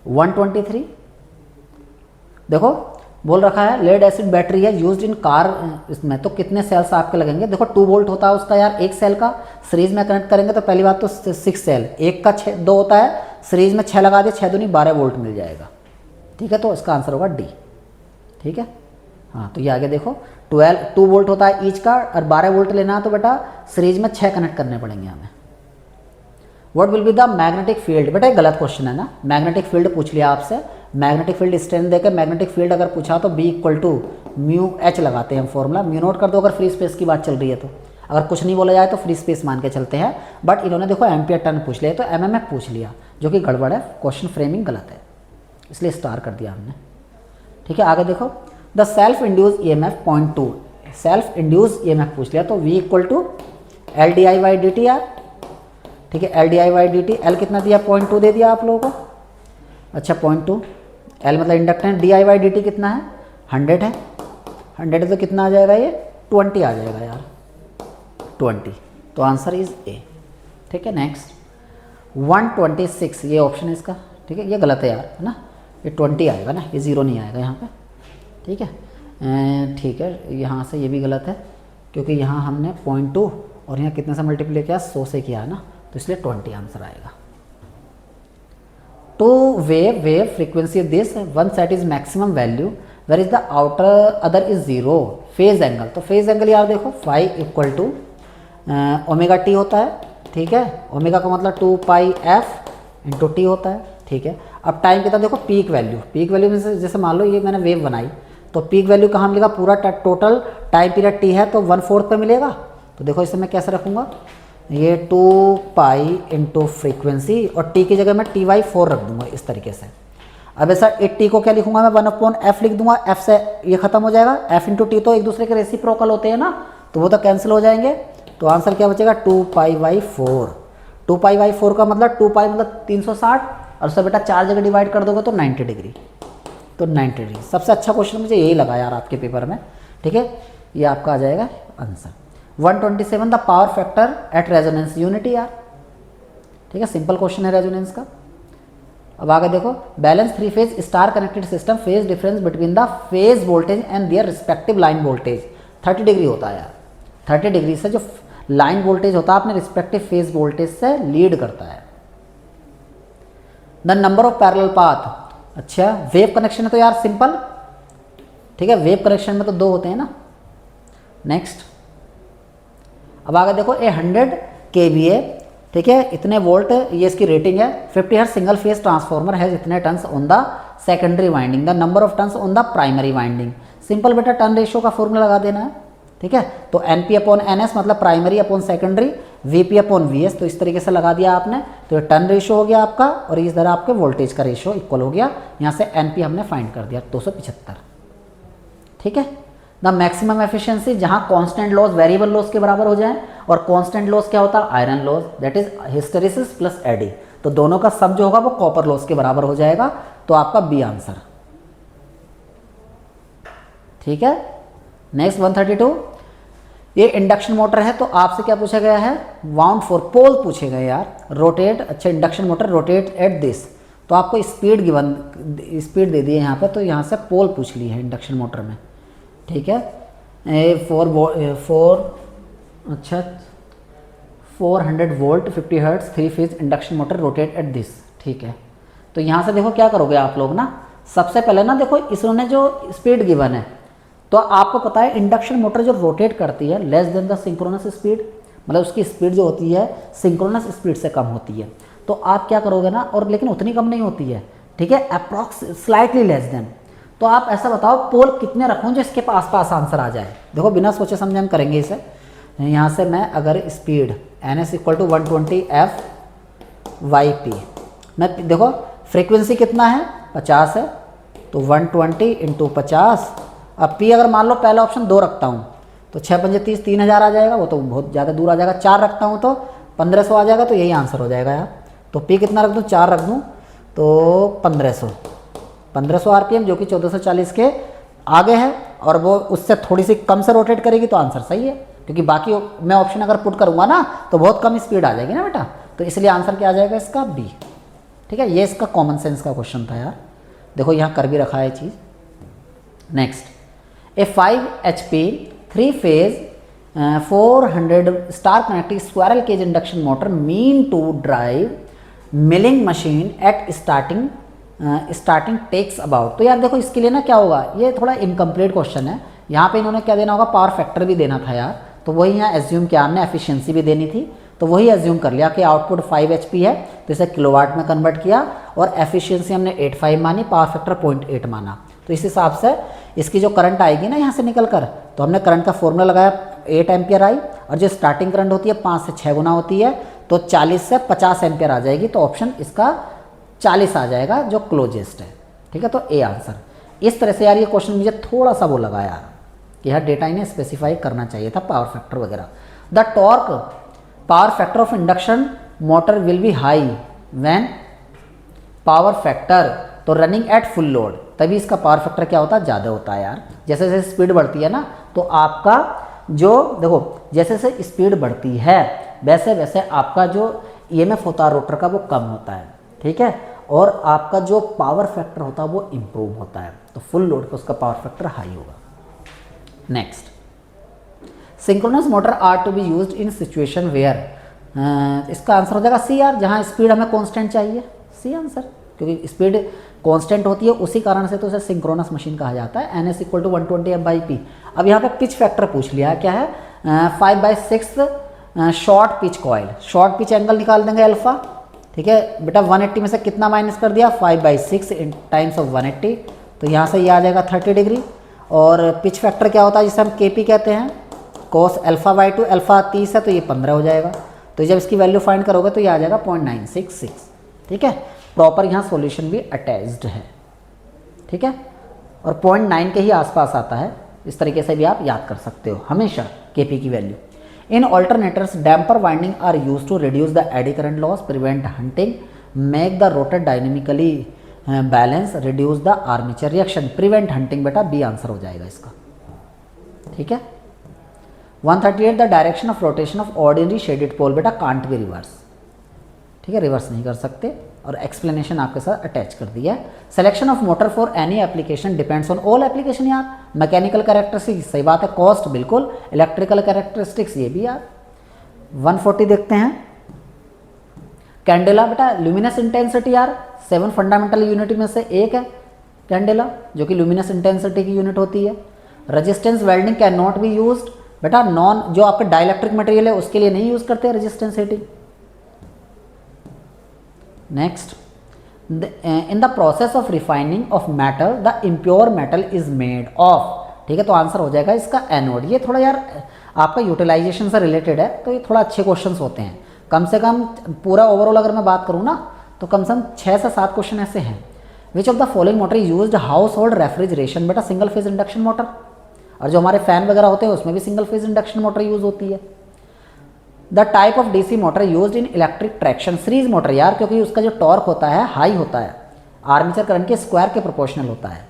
123 देखो बोल रखा है लेड एसिड बैटरी है यूज्ड इन कार, इसमें तो कितने सेल्स आपके लगेंगे। देखो 2 वोल्ट होता है उसका यार एक सेल का, सीरीज में कनेक्ट करेंगे तो पहली बात तो 6 सेल, एक का 2 होता है, सीरीज में 6 लगा दिए, 6 दूनी 12 वोल्ट मिल जाएगा, ठीक है। तो इसका आंसर होगा डी, ठीक है। हाँ तो ये आगे देखो 2 वोल्ट होता है ईच का और 12 वोल्ट लेना है तो बेटा सीरीज में 6 कनेक्ट करने पड़ेंगे हमें। What will be the magnetic field, बेटा गलत क्वेश्चन है ना, मैग्नेटिक फील्ड पूछ लिया आपसे, मैग्नेटिक फील्ड स्ट्रेंथ देकर मैग्नेटिक फील्ड अगर पूछा तो B = म्यू एच लगाते हैं हम फॉर्मूला, म्यू नोट कर दो अगर फ्री स्पेस की बात चल रही है तो, अगर कुछ नहीं बोला जाए तो फ्री स्पेस मान के चलते हैं। बट इन्होंने देखो एम्पियर टर्न पूछ लिया तो एमएमएफ पूछ लिया, जो कि गड़बड़ है, क्वेश्चन फ्रेमिंग गलत है, इसलिए स्टार कर दिया हमने, ठीक है। आगे देखो the self induce EMF 0.2, self induce EMF पूछ लिया तो V = LdI/dt यार, ठीक है, LdI/dt, L कितना दिया 0.2 दे दिया आप लोगों को, अच्छा 0.2, L मतलब इंडक्टेंस, dI/dt कितना है 100 है, 100 है तो कितना आ जाएगा ये 20 आ जाएगा यार, 20, तो आंसर इज ए, ठीक है। नेक्स्ट 126 ये ऑप्शन है इसका, ठीक है, ये गलत है यार, है ना, ये 20 आएगा ना, ये 0 नहीं आएगा यहाँ पे, ठीक है, ठीक है। यहाँ से ये भी गलत है क्योंकि यहाँ हमने 0.2 और यहाँ कितने से मल्टीप्लाई किया 100 से किया है ना, तो इसलिए 20 आंसर आएगा। तो wave frequency this one set is maximum value where is the outer other is 0, phase angle, तो फेज एंगल यार देखो फाई = ओमेगा टी होता है, ठीक है, ओमेगा का मतलब 2πf × t होता है, ठीक है। अब टाइम कितना देखो पीक वैल्यू में से जैसे मान लो ये मैंने वेव बनाई तो पीक वैल्यू कहाँ मिलेगा, पूरा टोटल टाइम पीरियड t है तो 1/4 पे मिलेगा, तो देखो इसे मैं कैसे रखूँगा, ये 2π × फ्रीक्वेंसी और t की जगह मैं T/4 रख दूंगा इस तरीके से। अब ऐसा 8t को क्या लिखूंगा मैं 1/f लिख दूंगा, f से ये खत्म हो जाएगा, f × t तो एक दूसरे के रेसिप्रोकल होते हैं ना, तो वो तो कैंसिल हो जाएंगे, तो आंसर क्या बचेगा 2π/4, 2π/4 का मतलब 2π मतलब 360 और उससे बेटा 4 जगह डिवाइड कर दोगे तो 90 डिग्री, तो 90 डिग्री। सबसे अच्छा क्वेश्चन मुझे यही लगा यार आपके पेपर में, ठीक है, ये आपका आ जाएगा answer. 127 the power factor at resonance unity यार, ठीक है, सिंपल क्वेश्चन है रेजोनेंस का। अब आगे देखो balance 3 phase star connected system phase difference between the phase voltage and their respective line voltage 30 degree होता है यार, 30 डिग्री से जो लाइन वोल्टेज होता है अपने रिस्पेक्टिव फेज वोल्टेज से लीड करता है। The number of parallel path, अच्छा वेव कनेक्शन है तो यार सिंपल, ठीक है, वेव कनेक्शन में तो 2 होते हैं ना। नेक्स्ट अब आगे देखो 100 kVA, ठीक है, इतने वोल्ट ये इसकी रेटिंग है, 50 हर्ट्ज सिंगल फेज ट्रांसफॉर्मर है, इतने turns on the secondary winding, the number of turns on the primary winding, simple बेटा टर्न रेशियो का फॉर्मूला लगा देना है, ठीक है। तो NP/NS मतलब primary upon secondary, Vp upon Vs, तो इस तरीके से लगा दिया आपने, तो ये टर्न रेशियो हो गया आपका और इस तरह आपके वोल्टेज का रेशियो इक्वल हो गया। यहाँ से Np हमने फाइंड कर दिया 275। ठीक है। द मैक्सिमम एफिशिएंसी, जहाँ कांस्टेंट लॉस वेरिएबल लॉस के बराबर हो जाए, और कांस्टेंट लॉस क्या होता है? Iron loss, that is hysteresis plus eddy, तो दोनों का सम जो होगा वो कॉपर लॉस के बराबर हो जाएगा, तो आपका बी आंसर। ठीक है। नेक्स्ट 132, ये इंडक्शन मोटर है, तो आपसे क्या पूछा गया है? वाउंड फॉर पोल पूछे गए यार, रोटेट। अच्छा, induction motor rotate at this, तो आपको स्पीड गिवन, स्पीड दे दी है यहाँ पे, तो यहाँ से पोल पूछ ली है इंडक्शन मोटर में। ठीक है। अच्छा 400 volt 50 hertz 3 phase induction motor rotate at this. ठीक है। तो यहाँ से देखो क्या करोगे आप लोग ना, सबसे पहले ना देखो इसने जो स्पीड गिवन है, तो आपको पता है इंडक्शन मोटर जो रोटेट करती है less than the synchronous speed, मतलब उसकी स्पीड जो होती है सिंक्रोनस स्पीड से कम होती है, तो आप क्या करोगे ना, और लेकिन उतनी कम नहीं होती है। ठीक है, अप्रॉक्स स्लाइटली लेस देन, तो आप ऐसा बताओ पोल कितने रखूँ जो इसके पास पास आंसर आ जाए। देखो बिना सोचे समझे हम करेंगे इसे। यहाँ से मैं अगर speed NS equal to 120 F/P, मैं देखो फ्रीक्वेंसी कितना है 50 है, तो 120 इंटू 50। अब P अगर मान लो पहला ऑप्शन 2 रखता हूँ तो 6 पंजे 30, 3000 आ जाएगा, वो तो बहुत ज़्यादा दूर आ जाएगा। 4 रखता हूँ तो 1500 आ जाएगा, तो यही आंसर हो जाएगा यार। तो P कितना रख दूँ? 4 रख दूँ तो 1500 RPM, जो कि 1440 के आगे है, और वो उससे थोड़ी सी कम से रोटेट करेगी तो आंसर सही है, क्योंकि बाकी मैं ऑप्शन अगर पुट करूँगा ना तो बहुत कम स्पीड आ जाएगी ना बेटा, तो इसलिए आंसर क्या आ जाएगा इसका? बी। ठीक है, ये इसका कॉमन सेंस का क्वेश्चन था यार, देखो यहाँ कर भी रखा है चीज़। Next, a 5 HP 3 phase 400 star connecting squirrel cage induction motor mean to drive milling machine at starting takes about. तो यार देखो इसके लिए ना क्या होगा, ये थोड़ा इनकम्प्लीट क्वेश्चन है, यहाँ पे इन्होंने क्या देना होगा? पावर फैक्टर भी देना था यार, तो वही यहाँ एज्यूम किया हमने, एफिशिएंसी भी देनी थी, तो वही एज्यूम कर लिया कि आउटपुट 5 HP है, तो इसे किलोवाट में कन्वर्ट किया, और एफिशिएंसी हमने 85 मानी, पावर फैक्टर 0.8 माना, तो इस हिसाब से इसकी जो करंट आएगी ना यहाँ से निकल कर, तो हमने करंट का फॉर्मूला लगाया 8 एम्पियर आई, और जो स्टार्टिंग करंट होती है 5 से 6 गुना होती है, तो 40 से 50 एम्पियर आ जाएगी, तो ऑप्शन इसका 40 आ जाएगा जो क्लोजेस्ट है। ठीक है, तो ए आंसर। इस तरह से यार ये क्वेश्चन मुझे थोड़ा सा वो लगा यार कि यार डेटा इन्हें स्पेसिफाई करना चाहिए था, पावर फैक्टर वगैरह। The torque power factor of induction motor will be high when power factor, तो रनिंग एट फुल लोड, तभी इसका पावर फैक्टर क्या होता है? ज़्यादा होता है यार। जैसे जैसे स्पीड बढ़ती है ना, तो आपका जो देखो जैसे जैसे स्पीड बढ़ती है वैसे वैसे आपका जो EMF होता है रोटर का वो कम होता है। ठीक है, और आपका जो पावर फैक्टर होता है वो इम्प्रूव होता है, तो फुल लोड पे उसका पावर फैक्टर हाई होगा। Next, synchronous motor are to be used in situation where, इसका आंसर हो जाएगा सी यार, जहाँ स्पीड हमें कांस्टेंट चाहिए, सी आंसर, क्योंकि स्पीड कांस्टेंट होती है उसी कारण से तो उसे सिंक्रोनस मशीन कहा जाता है। NS equal to 120 F/P। अब यहाँ पे पिच फैक्टर पूछ लिया है, क्या है? 5/6 short pitch coil, short pitch angle निकाल देंगे अल्फा। ठीक है बेटा, 180 में से कितना माइनस कर दिया? 5/6 इन टाइम्स ऑफ 180, तो यहाँ से ये आ जाएगा 30 डिग्री। और पिच फैक्टर क्या होता है जिसे हम KP कहते हैं? cos α/2, अल्फा 30 है तो ये 15 हो जाएगा, तो जब इसकी वैल्यू फाइंड करोगे तो ये आ जाएगा 0.966। ठीक है, प्रॉपर यहाँ सॉल्यूशन भी अटैच्ड है। ठीक है, और 0.9 के ही आसपास आता है, इस तरीके से भी आप याद कर सकते हो हमेशा KP की वैल्यू। In alternators damper winding are use to reduce the eddy current loss, prevent hunting, make the rotor dynamically balance, reduce the armature reaction. Prevent hunting बेटा बी आंसर हो जाएगा इसका। ठीक है, 138 the direction of rotation of ordinary shaded pole, बेटा कांट बी रिवर्स। ठीक है, रिवर्स नहीं कर सकते, और एक्सप्लेनेशन आपके साथ अटैच कर दिया है। Selection of motor for any application depends on all application यार, मैकेनिकल कैरेक्टरिस्टिक्स सही बात है, कॉस्ट बिल्कुल, इलेक्ट्रिकल कैरेक्टरिस्टिक्स ये भी यार। 140 देखते हैं, कैंडेला बेटा ल्यूमिनस इंटेंसिटी यार 7 फंडामेंटल यूनिट में से एक है कैंडेला, जो कि ल्यूमिनस इंटेंसिटी की यूनिट होती है। Resistance welding can not be used, बेटा नॉन जो आपका डाइलेक्ट्रिक मटेरियल है उसके लिए नहीं यूज करते resistance heating. Next, in the process of refining of metal the impure metal is made of. ठीक है, तो आंसर हो जाएगा इसका एनोड। ये थोड़ा यार आपका यूटिलाइजेशन से रिलेटेड है, तो ये थोड़ा अच्छे क्वेश्चंस होते हैं। कम से कम पूरा ओवरऑल अगर मैं बात करूँ ना, तो कम से कम 6 से 7 क्वेश्चन ऐसे हैं। विच of the following motor used house hold refrigeration, बेटा सिंगल फेज इंडक्शन मोटर, और जो हमारे फैन वगैरह होते हैं उसमें भी single phase induction motor use होती है। The type of DC motor used in electric traction, series motor यार, क्योंकि उसका जो टॉर्क होता है हाई होता है, आर्मेचर करंट के स्क्वायर के प्रोपोर्शनल होता है।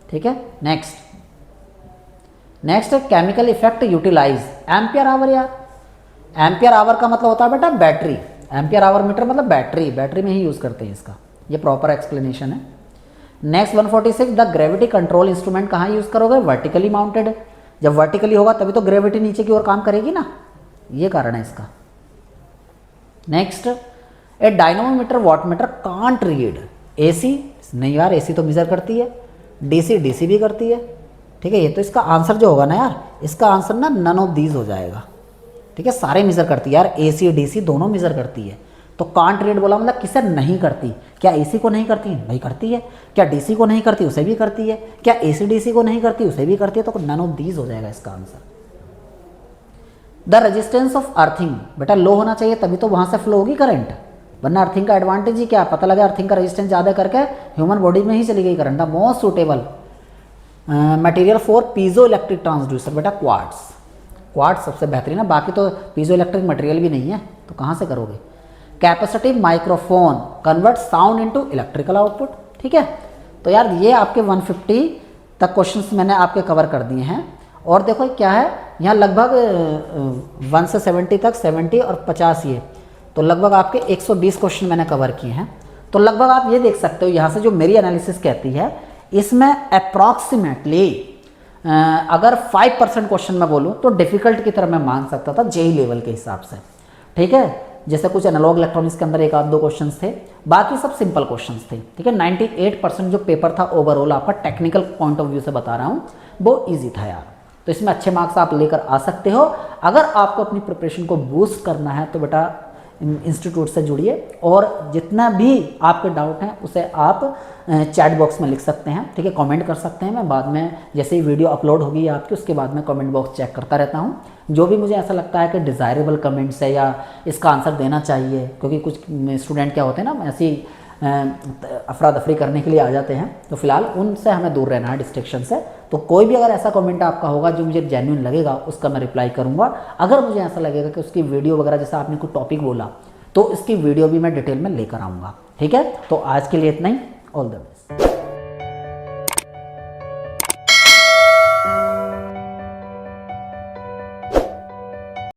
ठीक है, next chemical effect utilize, ampere hour यार, एम्पियर आवर का मतलब होता है बेटा बैटरी, एम्पियर आवर मीटर मतलब बैटरी में ही यूज करते हैं इसका, ये प्रॉपर एक्सप्लेनेशन है। Next 146, the gravity control instrument कहाँ यूज करोगे, वर्टिकली माउंटेड, जब वर्टिकली होगा तभी तो ग्रेविटी नीचे की ओर काम करेगी ना, ये कारण है इसका। Next, A dynamometer wattmeter can't read AC, नहीं यार एसी तो मेजर करती है, डीसी भी करती है। ठीक है, ये तो इसका आंसर जो होगा ना यार, इसका आंसर ना नन ऑफ दीज हो जाएगा। ठीक है, सारे मेजर करती है यार, एसी डीसी दोनों मेजर करती है। तो कांट रीड बोला मतलब किसे नहीं करती, क्या एसी को नहीं करती, नहीं करती है, क्या डीसी को नहीं करती, उसे भी करती है, क्या एसी डीसी को नहीं करती, उसे भी करती है, तो नन ऑफ दीज हो जाएगा इसका answer. The resistance of earthing, बेटा लो होना चाहिए तभी तो वहां से फ्लो होगी करंट, वरना अर्थिंग का एडवांटेज ही क्या, पता लगा अर्थिंग का रेजिस्टेंस ज़्यादा करके ह्यूमन बॉडी में ही चली गई current. The most suitable material for piezo electric transducer, बेटा क्वार्ट्स सबसे बेहतरीन है, बाकी तो पीजो इलेक्ट्रिक मटेरियल भी नहीं है, तो कहाँ से करोगे। Capacitive microphone convert sound into electrical output. ठीक है, तो यार ये आपके 150 तक क्वेश्चंस मैंने आपके कवर कर दिए हैं। और देखो क्या है, यहाँ लगभग 1 से 70 तक, 70 और 50 ये, तो लगभग आपके 120 क्वेश्चन मैंने कवर किए हैं। तो लगभग आप ये देख सकते हो यहाँ से जो मेरी एनालिसिस कहती है, इसमें अप्रॉक्सीमेटली अगर 5% क्वेश्चन मैं बोलूँ तो डिफ़िकल्ट की तरह मैं मान सकता था जेई लेवल के हिसाब से। ठीक है, जैसे कुछ एनालॉग इलेक्ट्रॉनिक्स के अंदर 1-2 क्वेश्चंस थे, बाकी सब सिंपल क्वेश्चंस थे। ठीक है, 98% जो पेपर था ओवरऑल आपका टेक्निकल पॉइंट ऑफ व्यू से बता रहा हूँ, वो ईजी था यार। तो इसमें अच्छे मार्क्स आप लेकर आ सकते हो। अगर आपको अपनी प्रिपरेशन को बूस्ट करना है तो बेटा इंस्टीट्यूट से जुड़िए, और जितना भी आपके डाउट हैं उसे आप चैट बॉक्स में लिख सकते हैं। ठीक है, कमेंट कर सकते हैं, मैं बाद में जैसे ही वीडियो अपलोड होगी आपकी उसके बाद में कमेंट बॉक्स चेक करता रहता हूँ। जो भी मुझे ऐसा लगता है कि डिज़ायरेबल कमेंट्स है या इसका आंसर देना चाहिए, क्योंकि कुछ स्टूडेंट क्या होते हैं ना ऐसी अफरा तफरी करने के लिए आ जाते हैं, तो फिलहाल उनसे हमें दूर रहना है, डिस्ट्रैक्शन से। तो कोई भी अगर ऐसा कमेंट आपका होगा जो मुझे जेन्युइन लगेगा उसका मैं रिप्लाई करूंगा। अगर मुझे ऐसा लगेगा कि उसकी वीडियो वगैरह, जैसे आपने कोई टॉपिक बोला, तो इसकी वीडियो भी मैं डिटेल में लेकर आऊँगा। ठीक है, तो आज के लिए इतना ही, ऑल द बेस्ट।